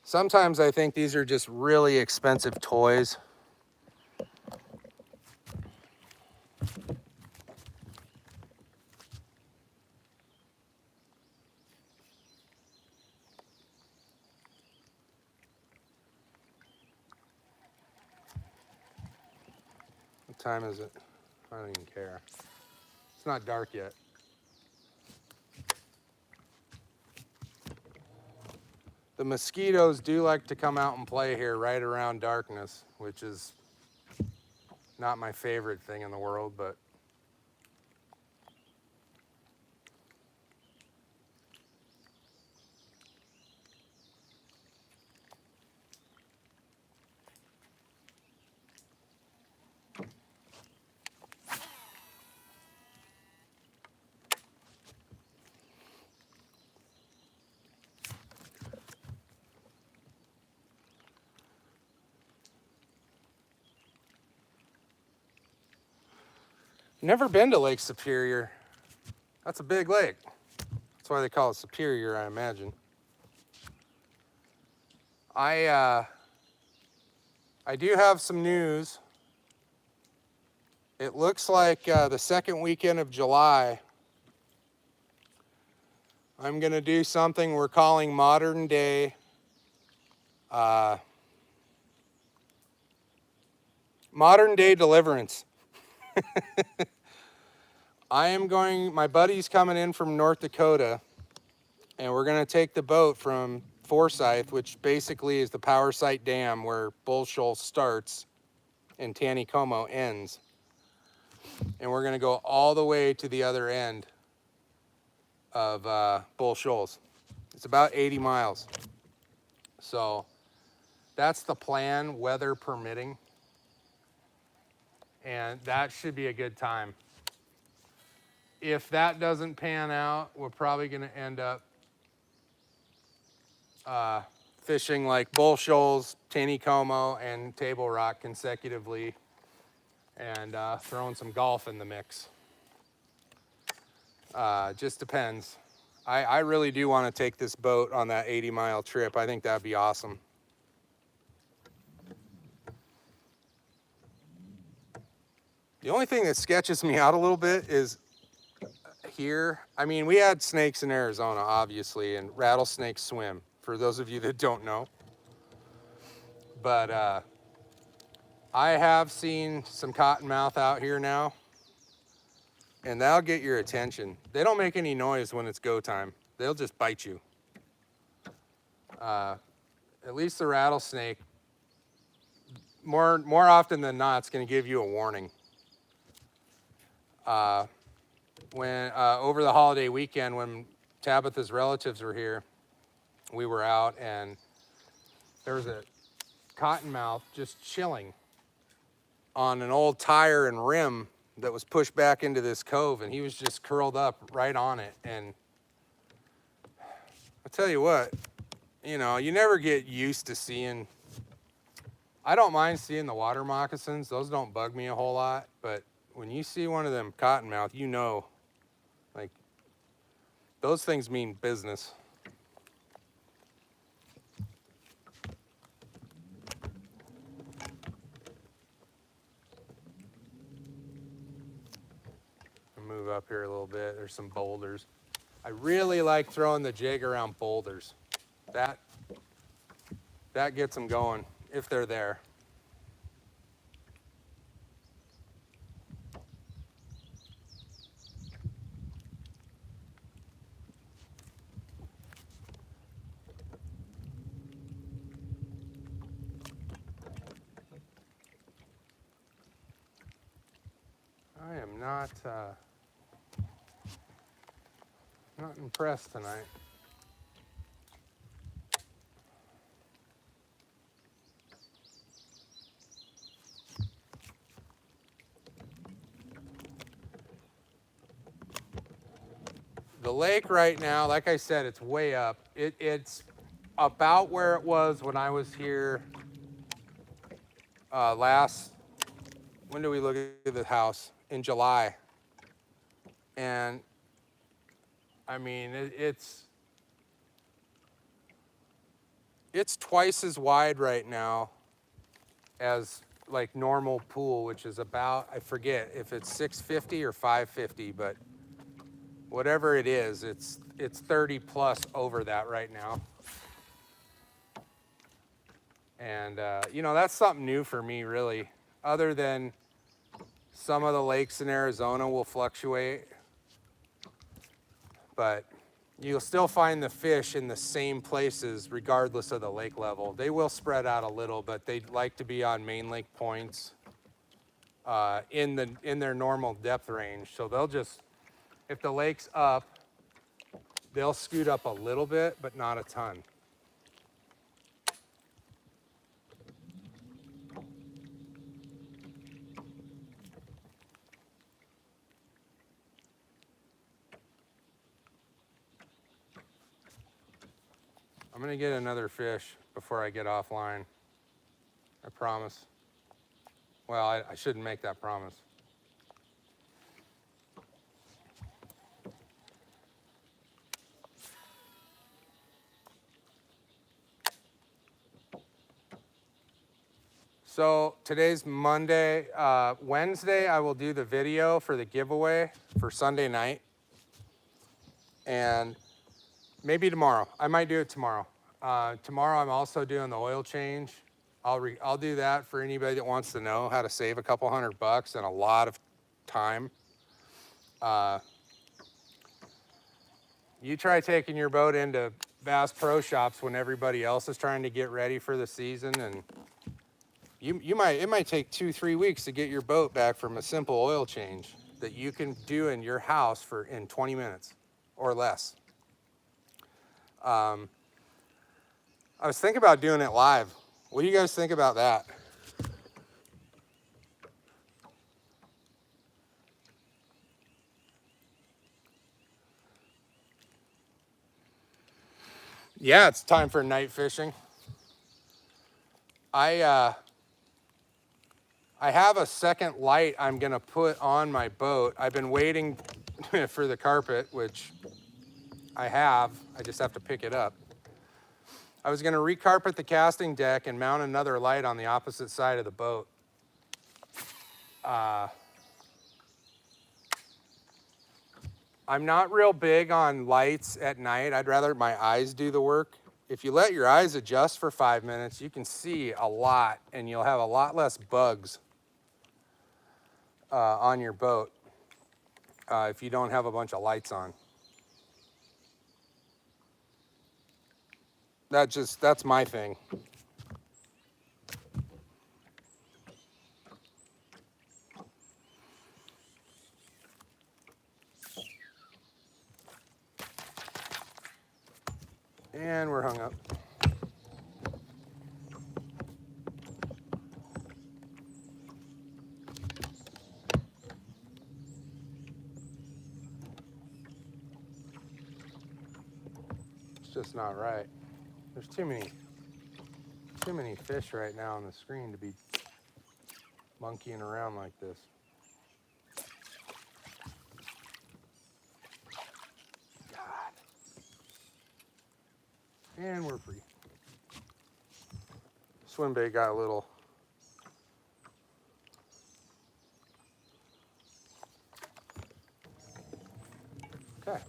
sometimes I think these are just really expensive toys. What time is it? I don't even care. It's not dark yet. The mosquitoes do like to come out and play here right around darkness, which is not my favorite thing in the world, but Never been to Lake Superior. That's a big lake. That's why they call it Superior, I imagine. I do have some news. It looks like the second weekend of July, I'm gonna do something we're calling modern day deliverance. My buddy's coming in from North Dakota, and we're gonna take the boat from Forsyth, which basically is the Power Site Dam where Bull Shoals starts and Taneycomo ends. And we're gonna go all the way to the other end of Bull Shoals. It's about 80 miles. So that's the plan, weather permitting. And that should be a good time. If that doesn't pan out, we're probably gonna end up fishing like Bull Shoals, Taneycomo, and Table Rock consecutively, and throwing some golf in the mix. Just depends. I really do want to take this boat on that 80-mile trip. I think that'd be awesome. The only thing that sketches me out a little bit is here. I mean, we had snakes in Arizona, obviously, and rattlesnakes swim, for those of you that don't know. But I have seen some cottonmouth out here now, and that'll get your attention. They don't make any noise when it's go time. They'll just bite you. At least the rattlesnake, more often than not, it's going to give you a warning. When over the holiday weekend, when Tabitha's relatives were here, we were out, and there was a cottonmouth just chilling on an old tire and rim that was pushed back into this cove, and he was just curled up right on it. And I tell you what, you know, you never get used to seeing. I don't mind seeing the water moccasins; those don't bug me a whole lot. But when you see one of them cottonmouth, you know, like, those things mean business. Move up here a little bit. There's some boulders. I really like throwing the jig around boulders. That gets them going if they're there. I am not impressed tonight. The lake right now, like I said, it's way up. It's about where it was when I was here when did we look at the house? In July. And I mean, it's twice as wide right now as like normal pool, which is about, I forget if it's 650 or 550, but whatever it is, it's 30 plus over that right now. And you know, that's something new for me, really, other than some of the lakes in Arizona will fluctuate, but you'll still find the fish in the same places regardless of the lake level. They will spread out a little, but they like to be on main lake points in their normal depth range. So they'll just, if the lake's up, they'll scoot up a little bit, but not a ton. I'm gonna get another fish before I get offline. I promise. Well, I shouldn't make that promise. So today's Monday. Wednesday, I will do the video for the giveaway for Sunday night. And maybe tomorrow. I might do it tomorrow. Tomorrow, I'm also doing the oil change. I'll do that for anybody that wants to know how to save a couple $100 and a lot of time. You try taking your boat into Bass Pro Shops when everybody else is trying to get ready for the season, and it might take 2-3 weeks to get your boat back from a simple oil change that you can do in your house in 20 minutes or less. I was thinking about doing it live. What do you guys think about that? Yeah, it's time for night fishing. I have a second light I'm gonna put on my boat. I've been waiting for the carpet, which I have. I just have to pick it up. I was gonna recarpet the casting deck and mount another light on the opposite side of the boat. I'm not real big on lights at night. I'd rather my eyes do the work. If you let your eyes adjust for 5 minutes, you can see a lot and you'll have a lot less bugs on your boat if you don't have a bunch of lights on. That's my thing. And we're hung up. It's just not right. There's too many fish right now on the screen to be monkeying around like this. God. And we're free. Swim bait got a little. Okay.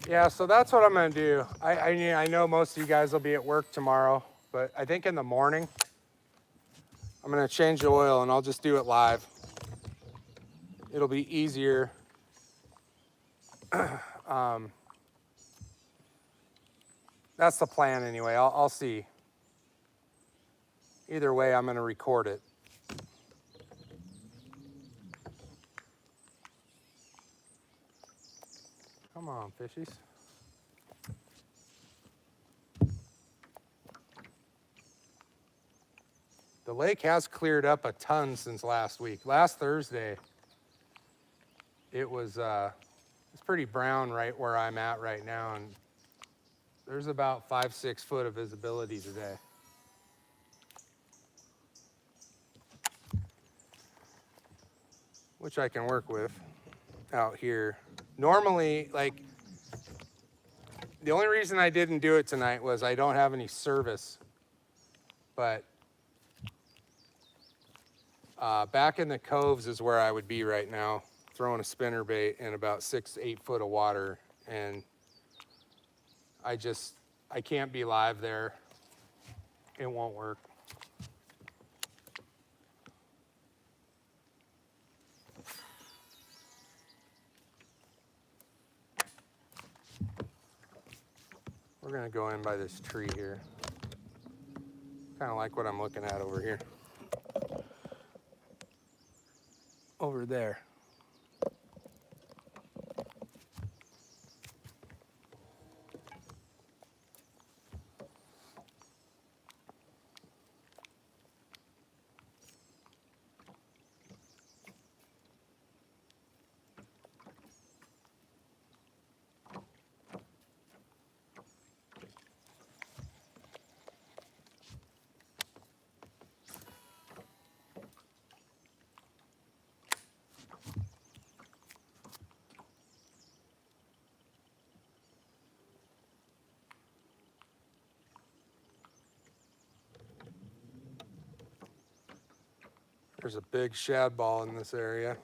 Yeah, so that's what I'm gonna do. I know most of you guys will be at work tomorrow, but I think in the morning, I'm gonna change the oil and I'll just do it live. It'll be easier. That's the plan anyway. I'll see. Either way, I'm gonna record it. Come on, fishies. The lake has cleared up a ton since last week. Last Thursday, it's pretty brown right where I'm at right now, and there's about 5-6 foot of visibility today. Which I can work with out here. Normally, like, the only reason I didn't do it tonight was I don't have any service, but back in the coves is where I would be right now, throwing a spinner bait in about 6-8 foot of water, and I can't be live there. It won't work. We're gonna go in by this tree here. Kind of like what I'm looking at over here. Over there. There's a big shad ball in this area.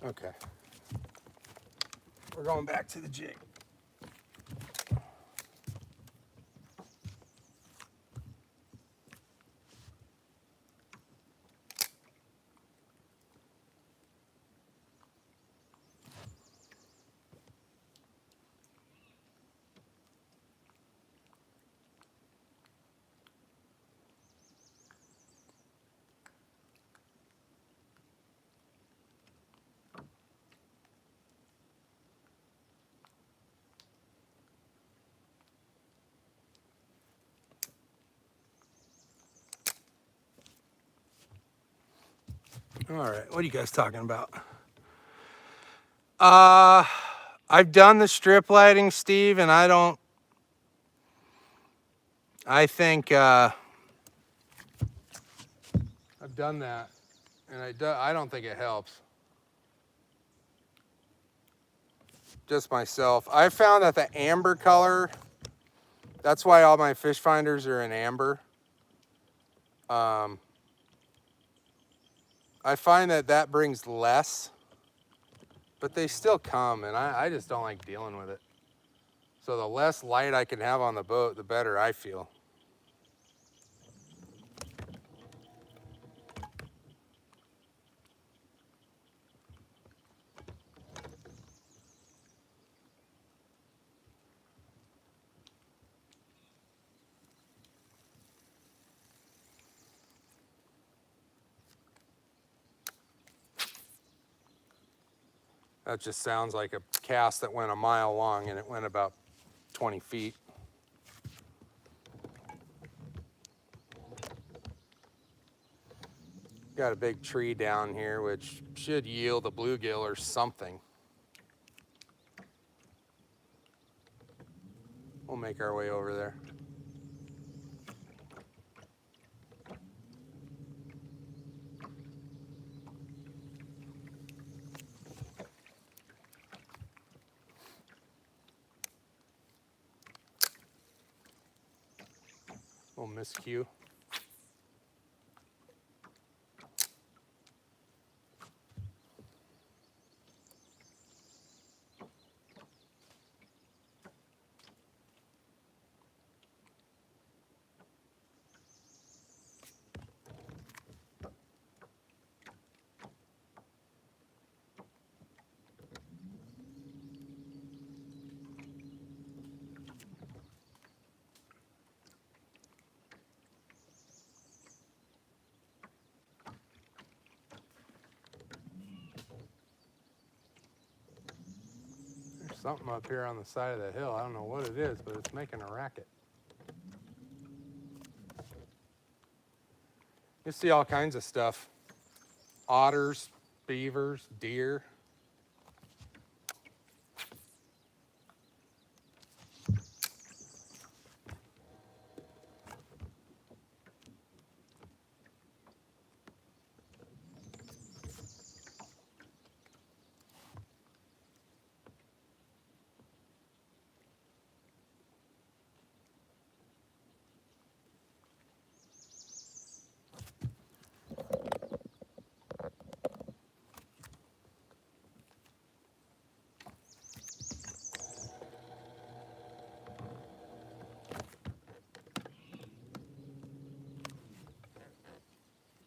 Okay. We're going back to the jig. All right, what are you guys talking about? I've done the strip lighting, Steve, and I think I've done that, and I don't think it helps. Just myself. I found that the amber color, that's why all my fish finders are in amber. I find that brings less, but they still come, and I just don't like dealing with it. So the less light I can have on the boat, the better I feel. That just sounds like a cast that went a mile long and it went about 20 feet. Got a big tree down here which should yield a bluegill or something. We'll make our way over there. Little miscue. There's something up here on the side of the hill. I don't know what it is, but it's making a racket. You see all kinds of stuff. Otters, beavers, deer.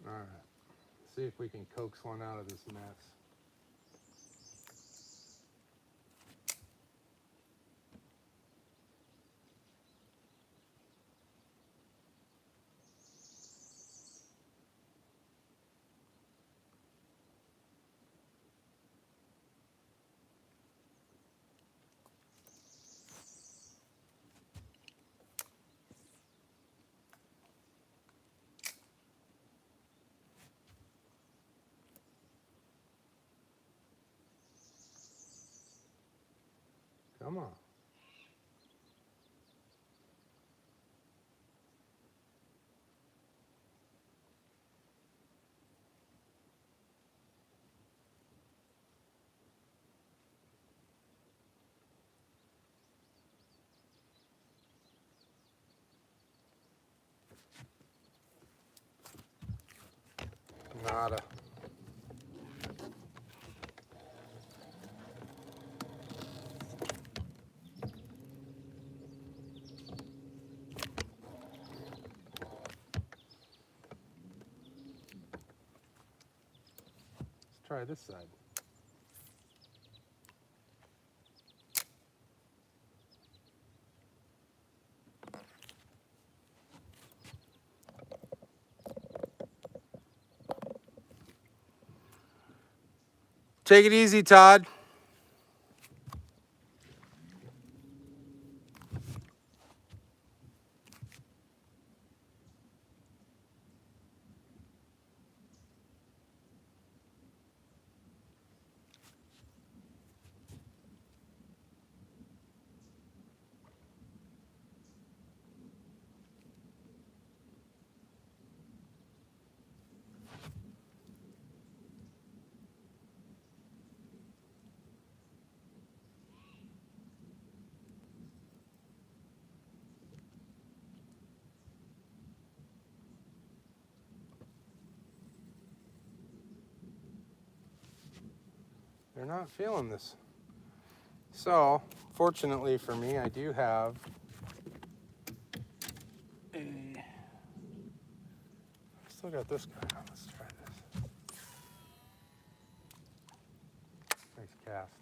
All right, see if we can coax one out of this mess. Come on. Nada. Let's try this side. Take it easy, Todd. They're not feeling this. So, fortunately for me, I do have still got this guy on. Let's try this. Nice cast.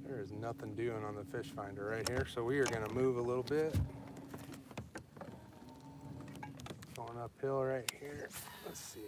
There is nothing doing on the fish finder right here, so we are going to move a little bit. Going uphill right here. Let's see.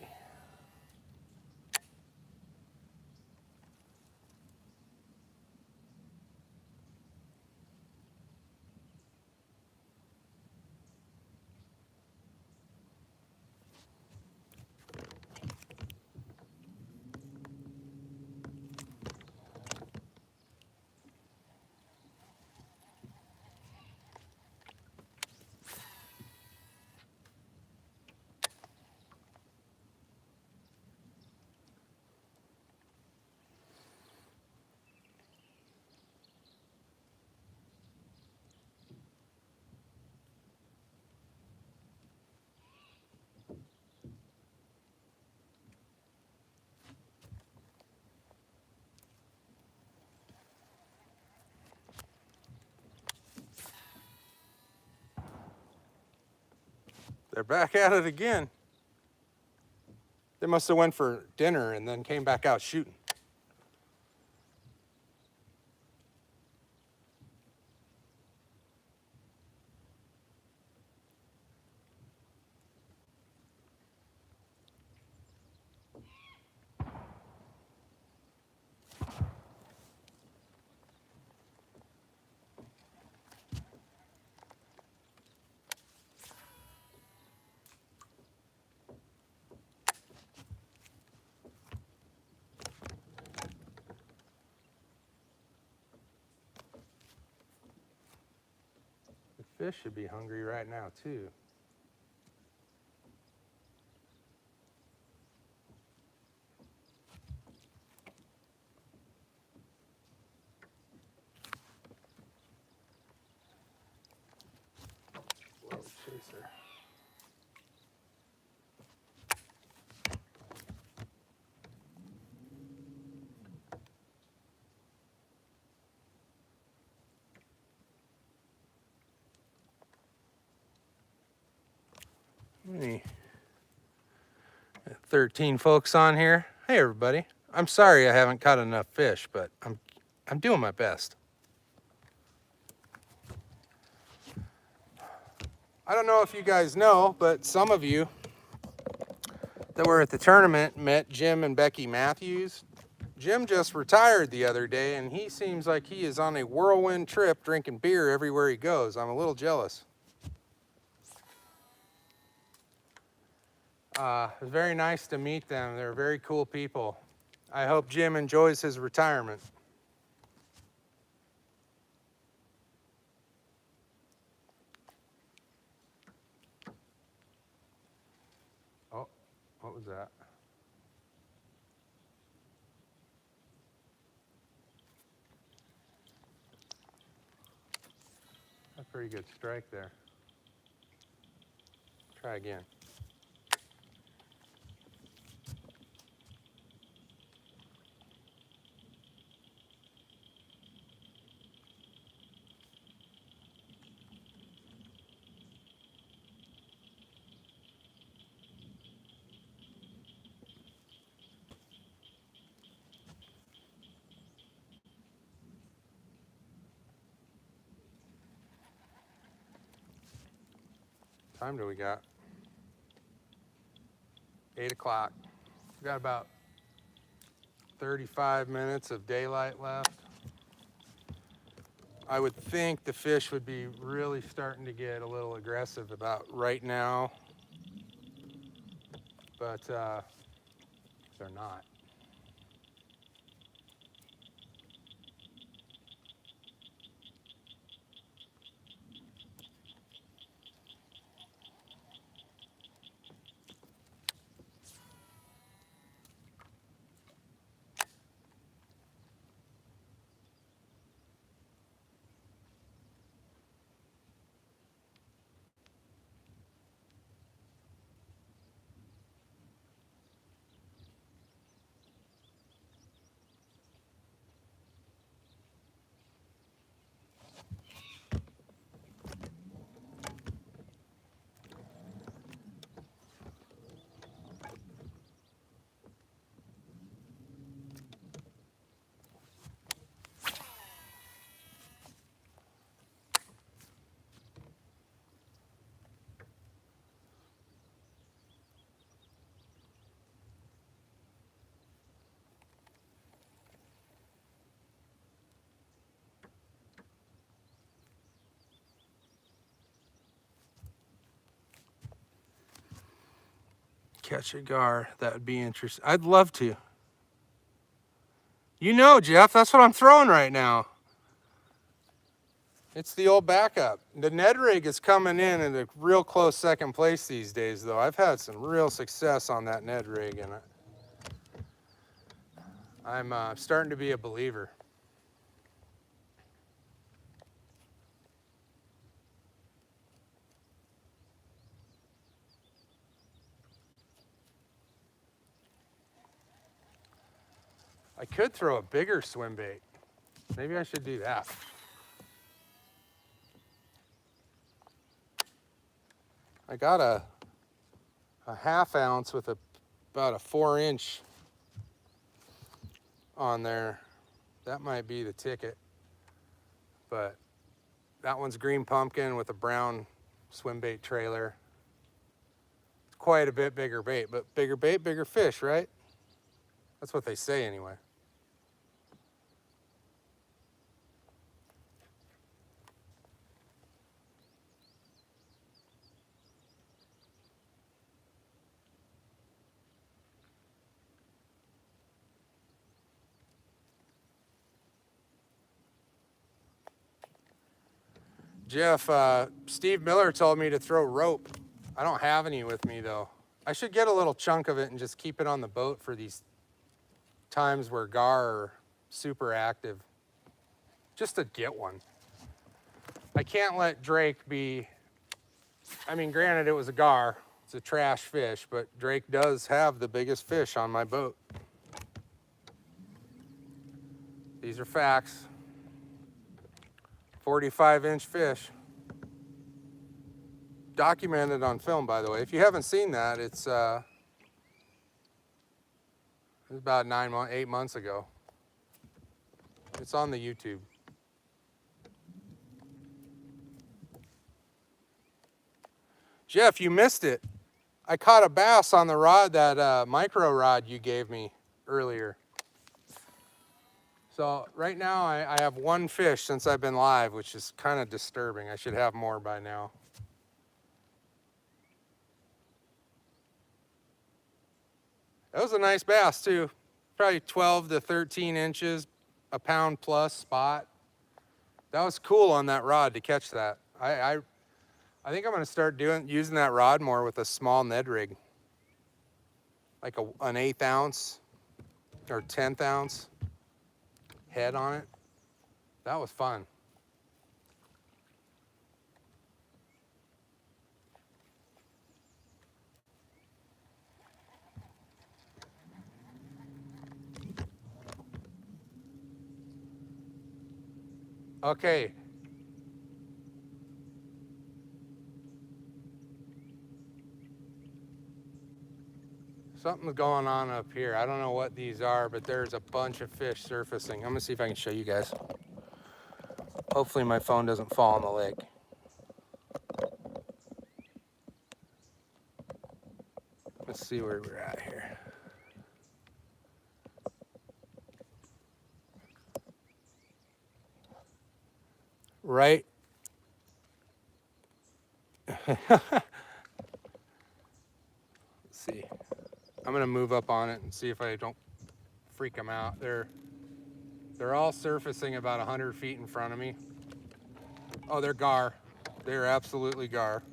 They're back at it again. They must have went for dinner and then came back out shooting. The fish should be hungry right now too. Little chaser. Hey, 13 folks on here. Hey everybody. I'm sorry I haven't caught enough fish, but I'm doing my best. I don't know if you guys know, but some of you that were at the tournament met Jim and Becky Matthews. Jim just retired the other day, and he seems like he is on a whirlwind trip drinking beer everywhere he goes. I'm a little jealous. It was very nice to meet them. They're very cool people. I hope Jim enjoys his retirement. Oh, what was that? A pretty good strike there. Try again. What time do we got? 8 o'clock. We've got about 35 minutes of daylight left. I would think the fish would be really starting to get a little aggressive about right now, but they're not. Catch a gar, that would be interesting. I'd love to. You know, Jeff, that's what I'm throwing right now. It's the old backup. The Ned rig is coming in at a real close second place these days, though. I've had some real success on that Ned rig, and I'm starting to be a believer. I could throw a bigger swim bait. Maybe I should do that. I got a half ounce with about a 4-inch on there. That might be the ticket, but that one's green pumpkin with a brown swim bait trailer. It's quite a bit bigger bait, but bigger bait, bigger fish, right? That's what they say anyway. Jeff, Steve Miller told me to throw rope. I don't have any with me though. I should get a little chunk of it and just keep it on the boat for these times where gar are super active. Just to get one. I can't let Drake be, I mean, granted it was a gar, it's a trash fish, but Drake does have the biggest fish on my boat. These are facts. 45-inch fish. Documented on film, by the way. If you haven't seen that, it was about 8 months ago. It's on the YouTube. Jeff, you missed it. I caught a bass on the rod, that micro rod you gave me earlier. So right now I have one fish since I've been live, which is kind of disturbing. I should have more by now. That was a nice bass too. Probably 12 to 13 inches, a pound plus spot. That was cool on that rod to catch that. I think I'm gonna start using that rod more with a small Ned rig. Like an 1/8 ounce or 1/10 ounce head on it. That was fun. Okay. Something's going on up here. I don't know what these are, but there's a bunch of fish surfacing. I'm gonna see if I can show you guys. Hopefully my phone doesn't fall in the lake. Let's see where we're at here. Right. Let's see. I'm gonna move up on it and see if I don't freak them out. They're all surfacing about 100 feet in front of me. Oh, they're gar. They're absolutely gar.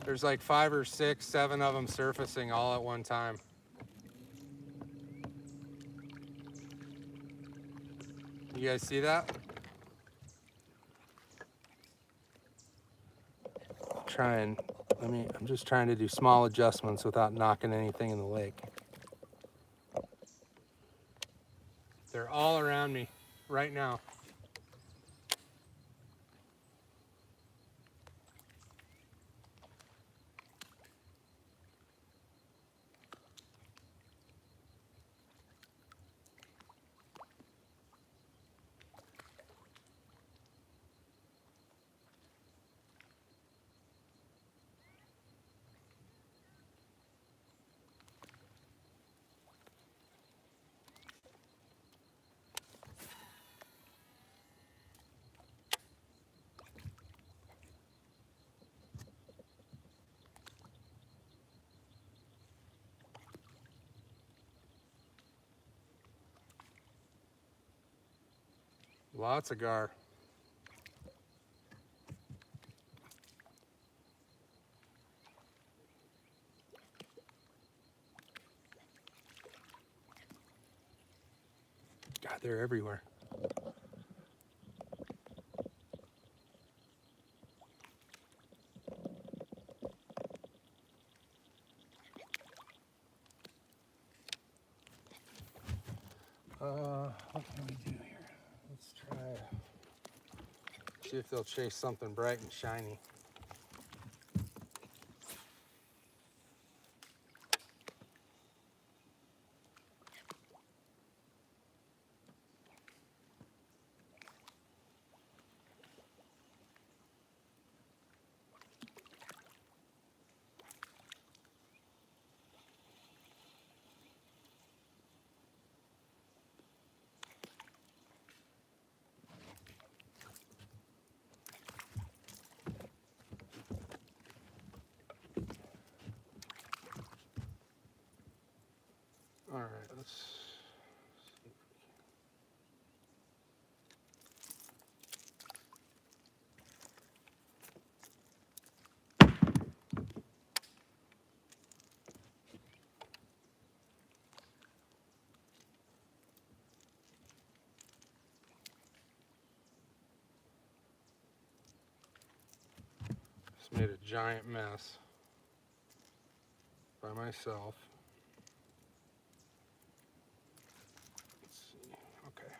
There's like 5 or 6, 7 of them surfacing all at one time. You guys see that? I'm just trying to do small adjustments without knocking anything in the lake. They're all around me right now. Lots of gar. God, they're everywhere. What can we do here? Let's try, see if they'll chase something bright and shiny. All right, let's see. Just made a giant mess by myself. Let's see. Okay.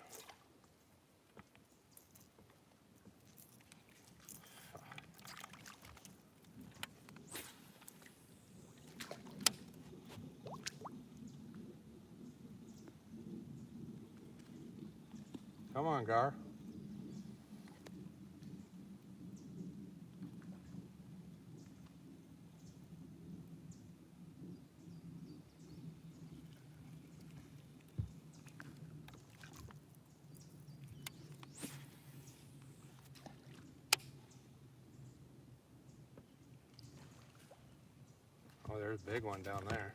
Come on, Gar. there's a big one down there.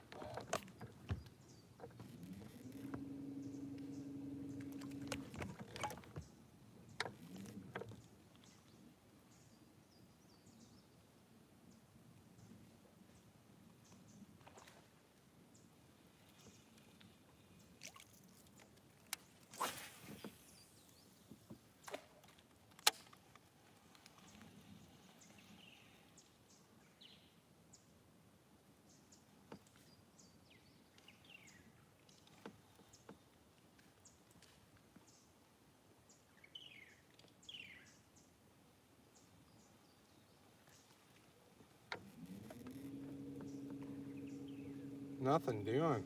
Nothing doing.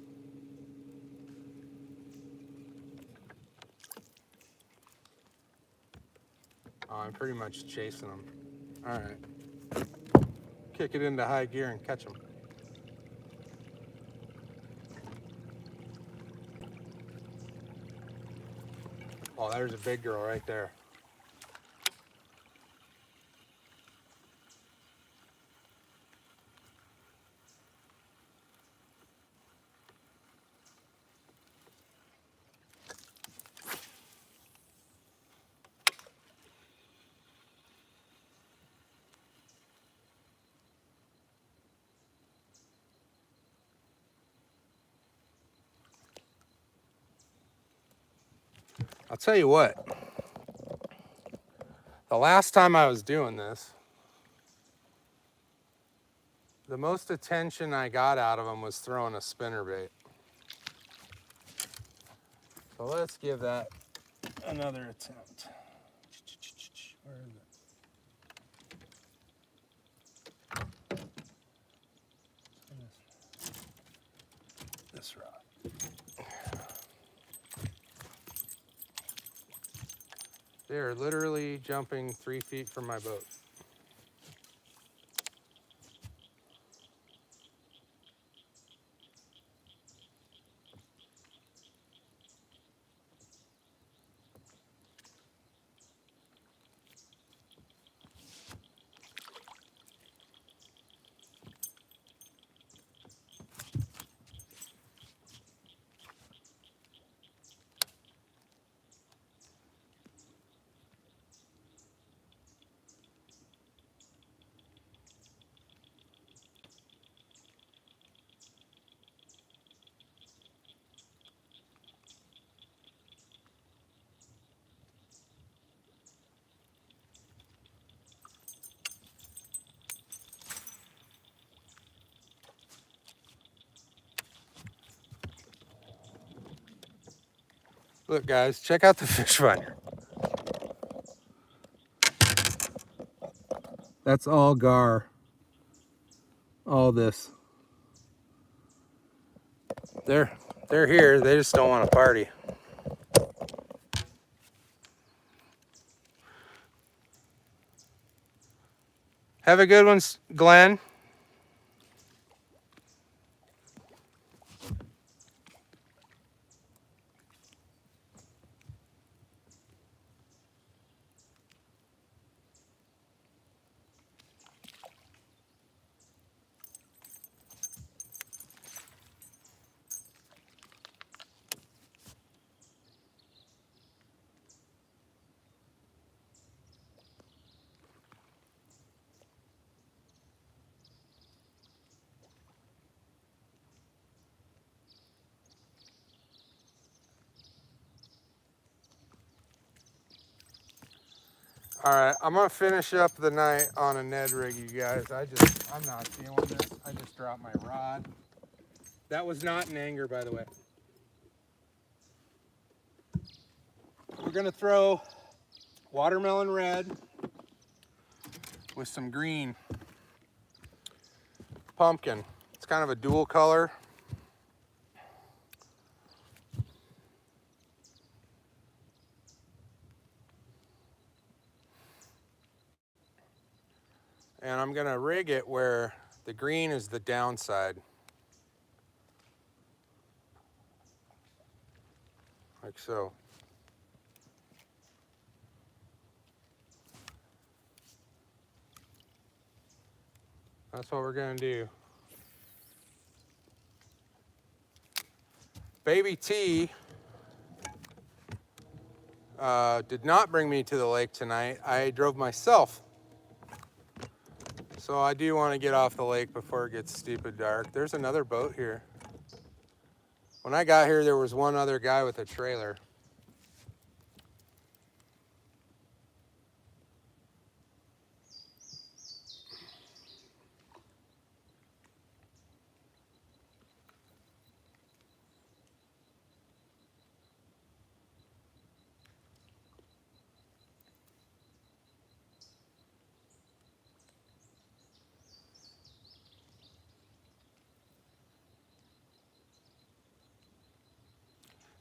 Oh, I'm pretty much chasing them. All right. Kick it into high gear and catch them. Oh, there's a big girl right there. I'll tell you what, the last time I was doing this, the most attention I got out of them was throwing a spinnerbait. So let's give that another attempt. Where is it? This rod. They are literally jumping 3 feet from my boat. Look guys, check out the fish finder. That's all gar. All this. They're here, they just don't want to party. Have a good one, Glenn. All right, I'm gonna finish up the night on a Ned rig, you guys. I'm not feeling this. I just dropped my rod. That was not an anger, by the way. We're gonna throw watermelon red with some green pumpkin. It's kind of a dual color. And I'm gonna rig it where the green is the downside. Like so. That's what we're gonna do. Baby T did not bring me to the lake tonight. I drove myself. So I do want to get off the lake before it gets stupid dark. There's another boat here. When I got here, there was one other guy with a trailer.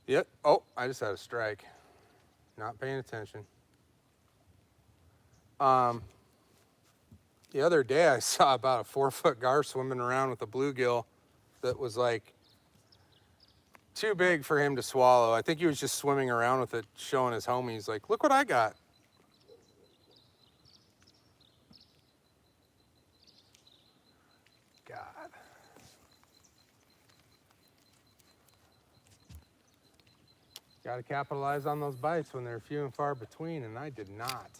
Yep. Oh, I just had a strike. Not paying attention. The other day I saw about a 4-foot gar swimming around with a bluegill that was like too big for him to swallow. I think he was just swimming around with it, showing his homies, like, look what I got. God. Got to capitalize on those bites when they're few and far between, and I did not.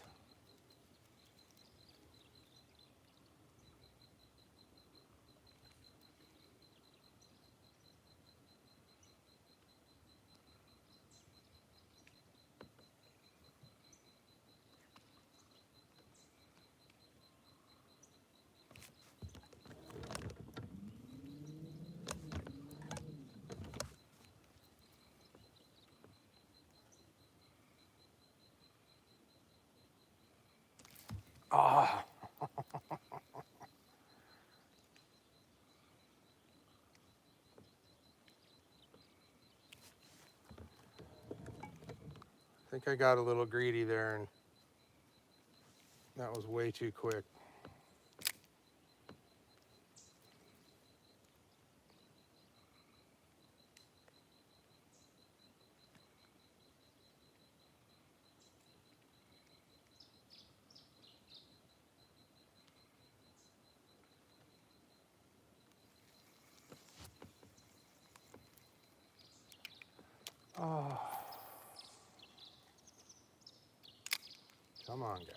Oh. I think I got a little greedy there, and that was way too quick. Oh. Come on, guys.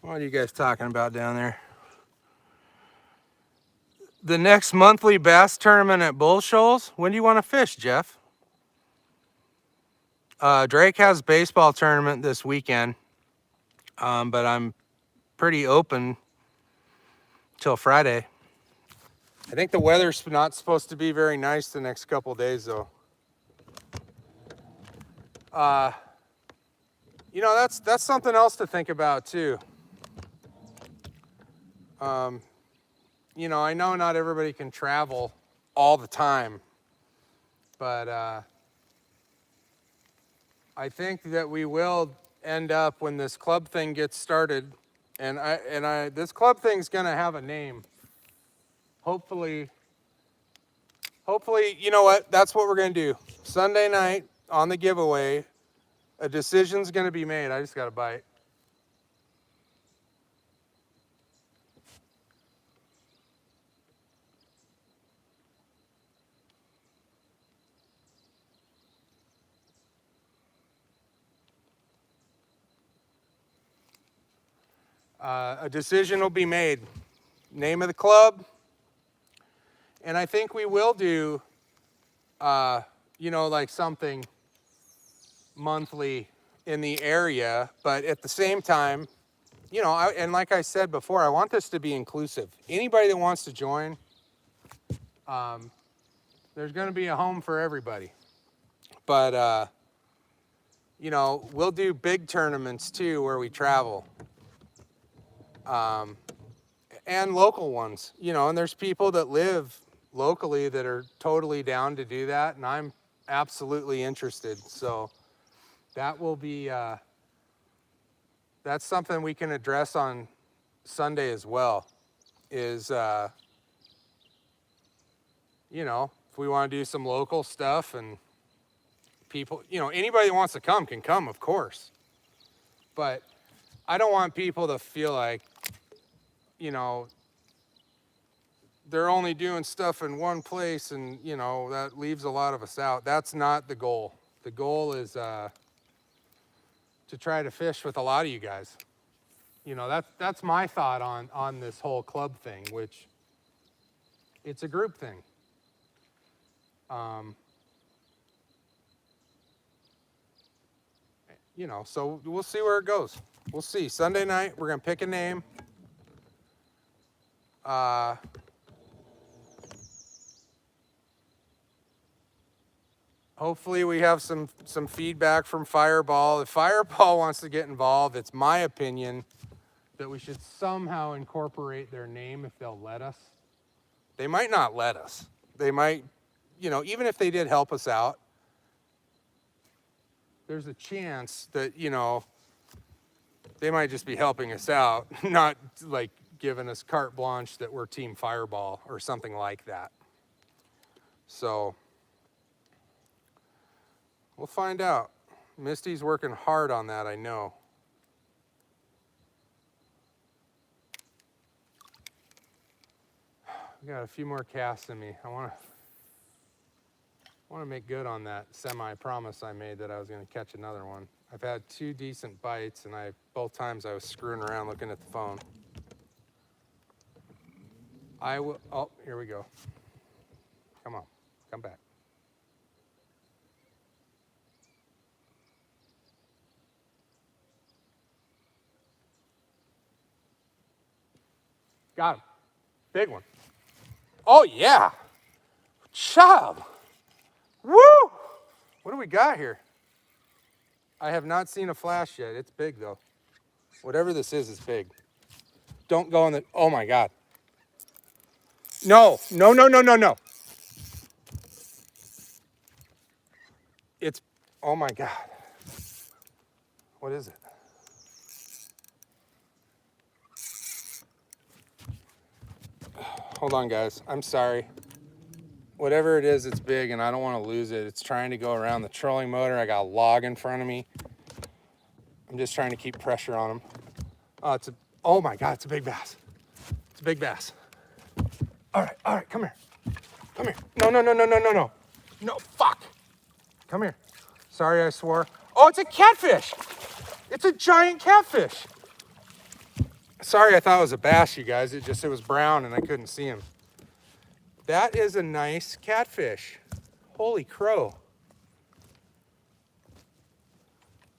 What are you guys talking about down there? The next monthly bass tournament at Bull Shoals? When do you want to fish, Jeff? Drake has baseball tournament this weekend, but I'm pretty open till Friday. I think the weather's not supposed to be very nice the next couple days, though. You know, that's something else to think about too. You know, I know not everybody can travel all the time, but I think that we will end up when this club thing gets started, and this club thing's gonna have a name. Hopefully, you know what? That's what we're gonna do. Sunday night on the giveaway, a decision's gonna be made. I just got a bite. A decision will be made. Name of the club. And I think we will do, you know, like something monthly in the area. But at the same time, you know, and like I said before, I want this to be inclusive. Anybody that wants to join, there's going to be a home for everybody. But, you know, we'll do big tournaments too where we travel. And local ones, you know, and there's people that live locally that are totally down to do that, and I'm absolutely interested. So that will be, that's something we can address on Sunday as well, is, you know, if we want to do some local stuff and people, you know, anybody that wants to come can come, of course. But I don't want people to feel like, you know, they're only doing stuff in one place and, you know, that leaves a lot of us out. That's not the goal. The goal is to try to fish with a lot of you guys. You know, that's my thought on this whole club thing, which it's a group thing. You know, so we'll see where it goes. We'll see. Sunday night, we're going to pick a name. Hopefully we have some feedback from Fireball. If Fireball wants to get involved, it's my opinion that we should somehow incorporate their name if they'll let us. They might not let us. They might, you know, even if they did help us out, there's a chance that, you know, they might just be helping us out, not like giving us carte blanche that we're Team Fireball or something like that. So we'll find out. Misty's working hard on that, I know. I got a few more casts in me. I want to make good on that semi-promise I made that I was going to catch another one. I've had 2 decent bites, and both times I was screwing around looking at the phone. Oh, here we go. Come on, come back. Got him. Big one. Oh, yeah. Child. Woo! What do we got here? I have not seen a flash yet. It's big, though. Whatever this is big. Don't go in the... Oh, my God. No. No, no, no, no, no. It's... Oh, my God. What is it? Hold on, guys. I'm sorry. Whatever it is, it's big, and I don't want to lose it. It's trying to go around the trolling motor. I got a log in front of me. I'm just trying to keep pressure on them. Oh my God, it's a big bass. It's a big bass. All right, come here. Come here. No, no, no, no, no, no, no. No, fuck. Come here. Sorry, I swore. Oh, it's a catfish. It's a giant catfish. Sorry, I thought it was a bass, you guys. It was brown and I couldn't see him. That is a nice catfish. Holy crow.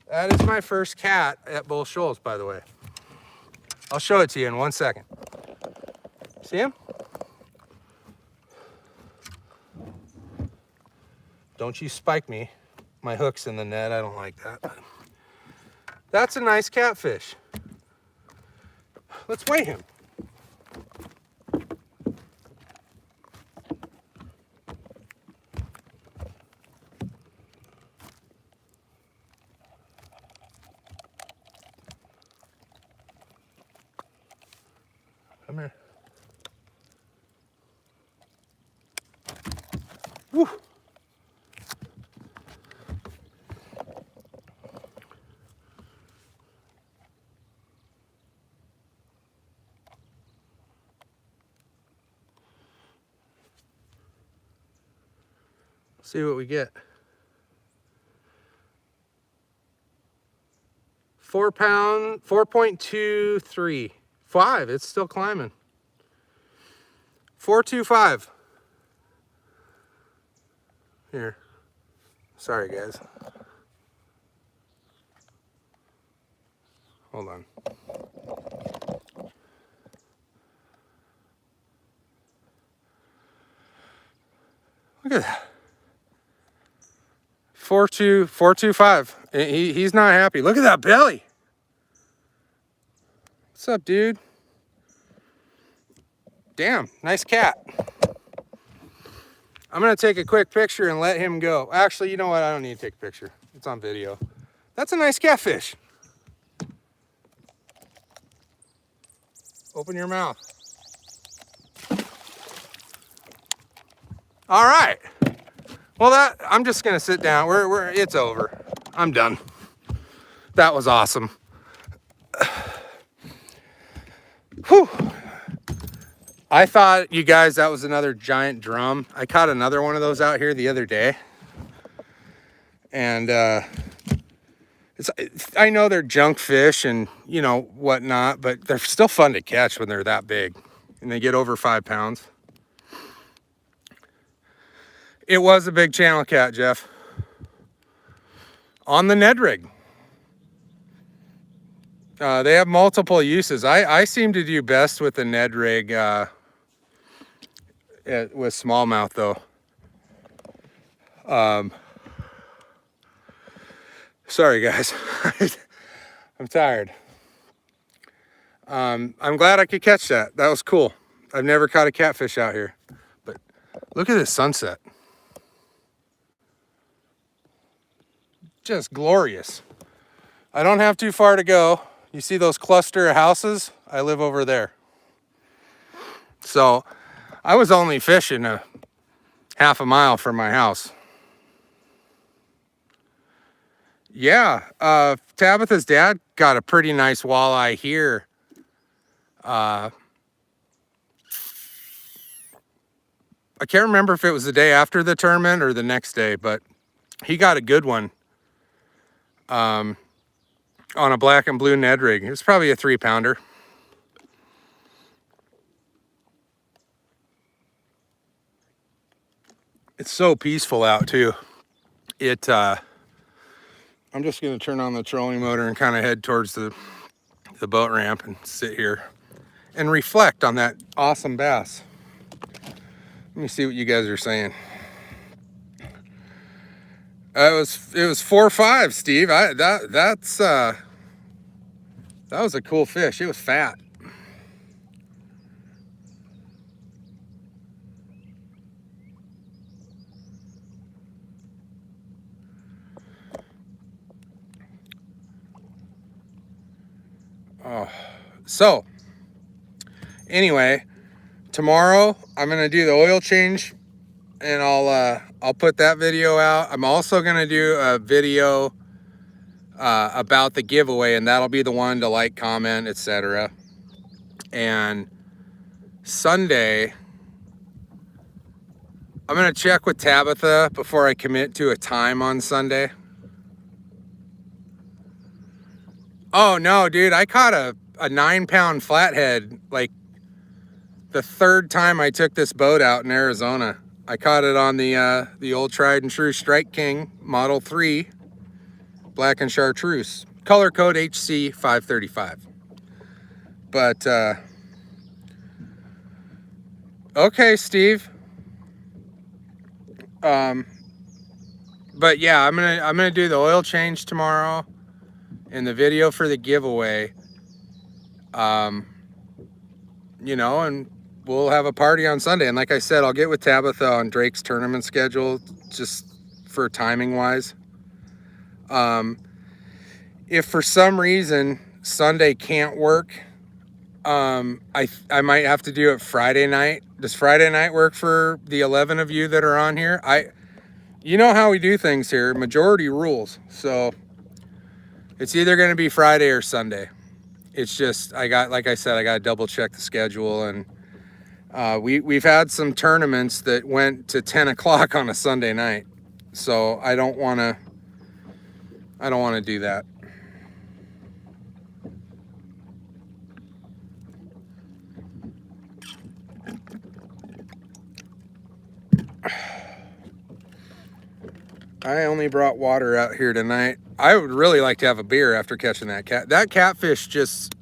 That is my first cat at Bull Shoals, by the way. I'll show it to you in 1 second. See him? Don't you spike me. My hook's in the net. I don't like that. That's a nice catfish. Let's weigh him. Come here. Woo. See what we get. 4 pound, 4.23. 5, it's still climbing. 4.25. Here. Sorry, guys. Hold on. Look at that. 4.25. He's not happy. Look at that belly. What's up, dude? Damn, nice cat. I'm going to take a quick picture and let him go. Actually, you know what? I don't need to take a picture. It's on video. That's a nice catfish. Open your mouth. All right. Well, I'm just going to sit down. It's over. I'm done. That was awesome. Whew. I thought, you guys, that was another giant drum. I caught another one of those out here the other day. And I know they're junk fish and, you know, whatnot, but they're still fun to catch when they're that big and they get over 5 pounds. It was a big channel cat, Jeff. On the Ned rig. They have multiple uses. I seem to do best with the Ned rig with smallmouth, though. Sorry, guys. I'm tired. I'm glad I could catch that. That was cool. I've never caught a catfish out here. But look at this sunset. Just glorious. I don't have too far to go. You see those cluster of houses? I live over there. So I was only fishing a half a mile from my house. Yeah, Tabitha's dad got a pretty nice walleye here. I can't remember if it was the day after the tournament or the next day, but he got a good one on a black and blue Ned rig. It was probably a 3-pounder. It's so peaceful out too. I'm just going to turn on the trolling motor and kind of head towards the boat ramp and sit here and reflect on that awesome bass. Let me see what you guys are saying. It was 4.5, Steve. That was a cool fish. It was fat. Oh, so anyway, tomorrow I'm gonna do the oil change, and I'll put that video out. I'm also gonna do a video about the giveaway, and that'll be the one to like, comment, etc. And Sunday, I'm gonna check with Tabitha before I commit to a time on Sunday. Oh no, dude, I caught a 9-pound flathead like the 3rd time I took this boat out in Arizona. I caught it on the old tried and true Strike King Model 3 black and chartreuse, color code HC 535. But okay, Steve. But yeah, I'm gonna do the oil change tomorrow and the video for the giveaway. You know, and we'll have a party on Sunday. And like I said, I'll get with Tabitha on Drake's tournament schedule just for timing wise. If for some reason Sunday can't work, I might have to do it Friday night. Does Friday night work for the 11 of you that are on here? You know how we do things here, majority rules. So it's either going to be Friday or Sunday. It's just, like I said, I got to double check the schedule. And we've had some tournaments that went to 10 o'clock on a Sunday night. So I don't want to do that. I only brought water out here tonight. I would really like to have a beer after catching that cat. That catfish just,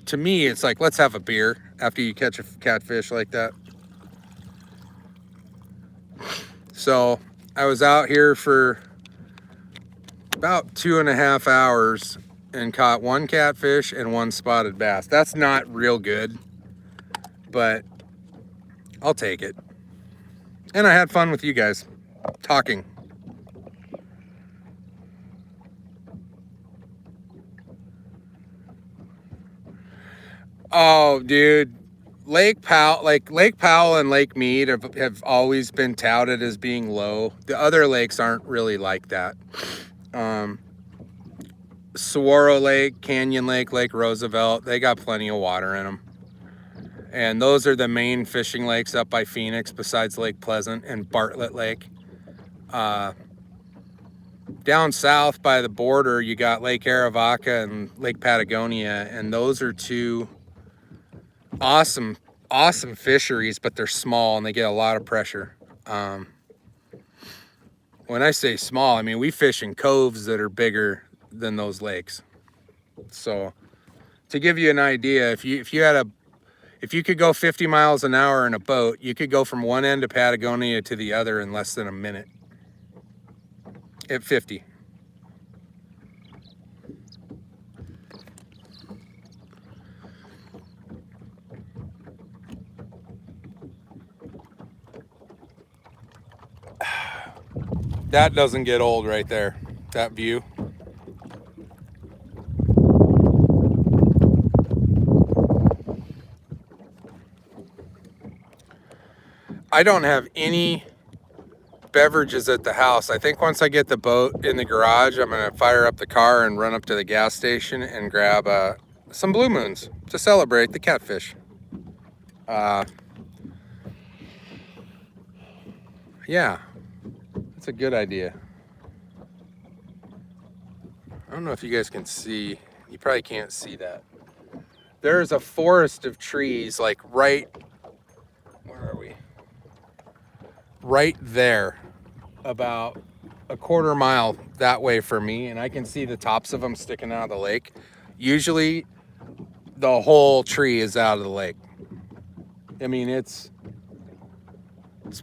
to me, it's like, let's have a beer after you catch a catfish like that. So I was out here for about 2.5 hours and caught 1 catfish and 1 spotted bass. That's not real good, but I'll take it. And I had fun with you guys talking. Oh, dude. Lake Powell and Lake Mead have always been touted as being low. The other lakes aren't really like that. Saguaro Lake, Canyon Lake, Lake Roosevelt, they got plenty of water in them. And those are the main fishing lakes up by Phoenix besides Lake Pleasant and Bartlett Lake. Down south by the border, you got Lake Aravaca and Lake Patagonia, and those are two awesome fisheries, but they're small and they get a lot of pressure. When I say small, I mean we fish in coves that are bigger than those lakes. So to give you an idea, if you could go 50 miles an hour in a boat, you could go from one end of Patagonia to the other in less than a minute at 50. That doesn't get old right there, that view. I don't have any beverages at the house. I think once I get the boat in the garage, I'm gonna fire up the car and run up to the gas station and grab some Blue Moons to celebrate the catfish. Yeah, that's a good idea. I don't know if you guys can see. You probably can't see that. There's a forest of trees like where are we? Right there, about a quarter mile that way from me, and I can see the tops of them sticking out of the lake. Usually the whole tree is out of the lake. I mean, it's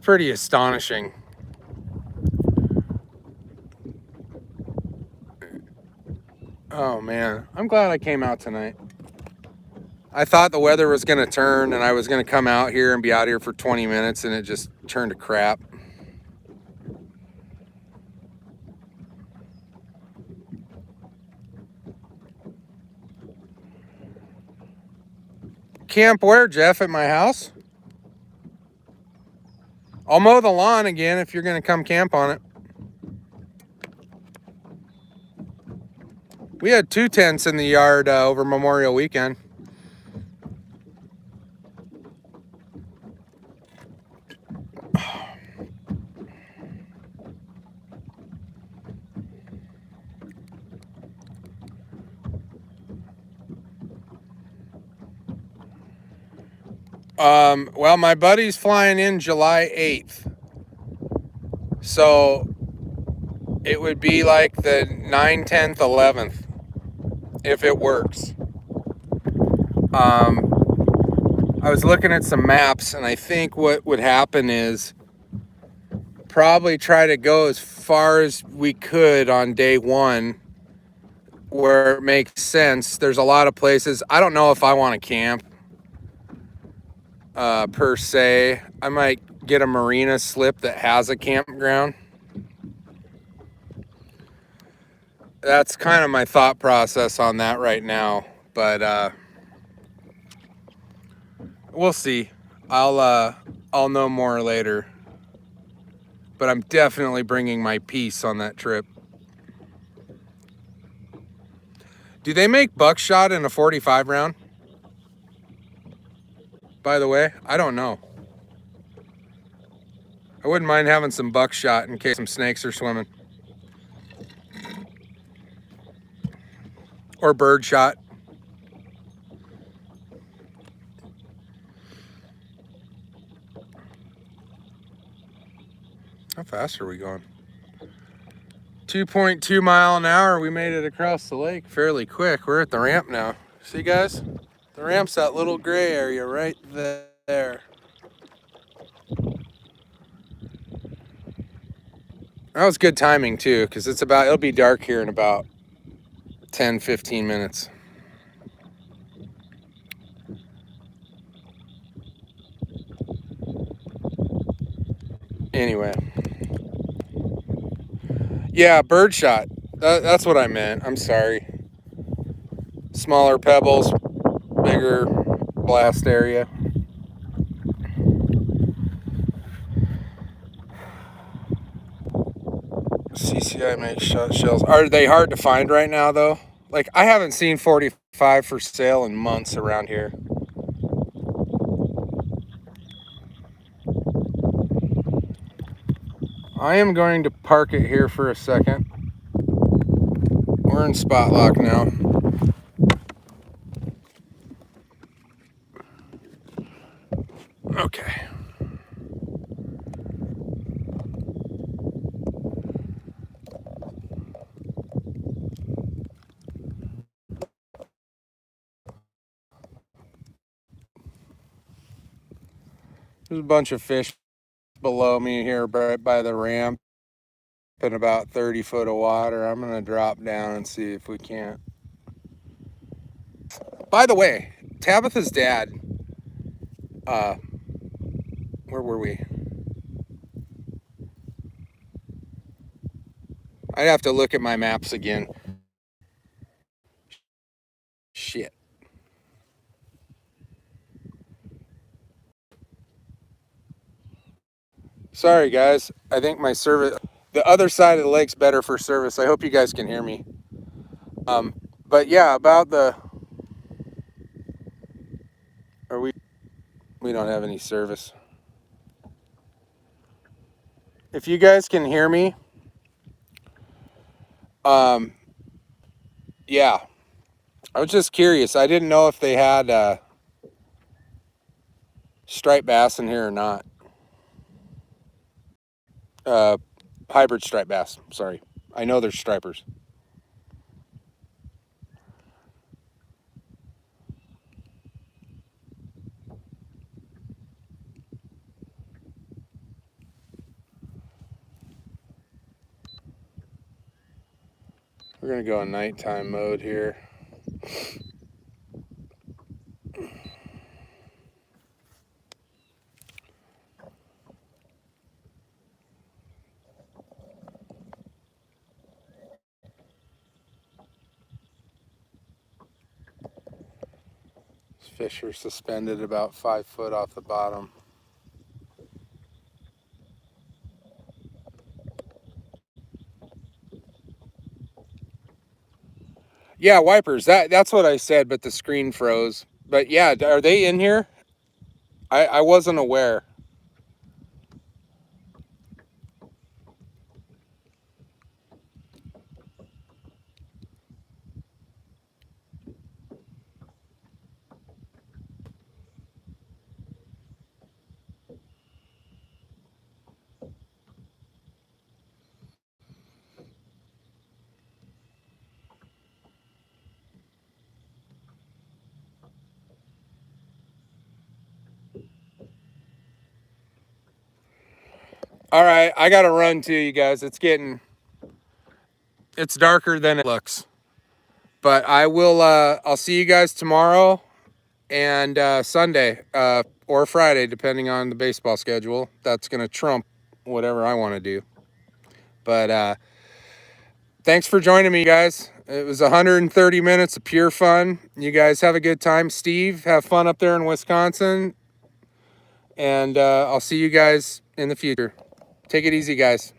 pretty astonishing. Oh man, I'm glad I came out tonight. I thought the weather was gonna turn and I was gonna come out here and be out here for 20 minutes, and it just turned to crap. Camp where, Jeff? At my house? I'll mow the lawn again if you're gonna come camp on it. We had 2 tents in the yard over Memorial Weekend. Well, my buddy's flying in July 8th. So it would be like the 9th, 10th, 11th if it works. I was looking at some maps, and I think what would happen is probably try to go as far as we could on day one where it makes sense. There's a lot of places. I don't know if I want to camp per se. I might get a marina slip that has a campground. That's kind of my thought process on that right now, but we'll see. I'll know more later, but I'm definitely bringing my piece on that trip. Do they make buckshot in a 45 round? By the way, I don't know. I wouldn't mind having some buckshot in case some snakes are swimming. Or birdshot. How fast are we going? 2.2 mile an hour. We made it across the lake fairly quick. We're at the ramp now. See, guys? The ramp's that little gray area right there. That was good timing too, because it'll be dark here in about 10-15 minutes. Anyway. Yeah, birdshot. That's what I meant. I'm sorry. Smaller pebbles, bigger blast area. CCI makes shot shells. Are they hard to find right now, though? Like, I haven't seen 45 for sale in months around here. I am going to park it here for a second. We're in spot lock now. Okay. There's a bunch of fish below me here right by the ramp in about 30 foot of water. I'm going to drop down and see if we can't. By the way, Tabitha's dad, where were we? I'd have to look at my maps again. Shit. Sorry, guys. I think my service, the other side of the lake's better for service. I hope you guys can hear me. But yeah, about the, we don't have any service. If you guys can hear me, yeah, I was just curious. I didn't know if they had striped bass in here or not. Hybrid striped bass. Sorry, I know there's stripers. We're gonna go in nighttime mode here. Fish are suspended about 5 foot off the bottom. Yeah, wipers. That's what I said, but the screen froze. But yeah, are they in here? I wasn't aware. All right, I gotta run too, you guys. It's darker than it looks. But I will. I'll see you guys tomorrow and Sunday or Friday, depending on the baseball schedule. That's gonna trump whatever I want to do. But thanks for joining me, guys. It was 130 minutes of pure fun. You guys have a good time. Steve, have fun up there in Wisconsin. And I'll see you guys in the future. Take it easy, guys.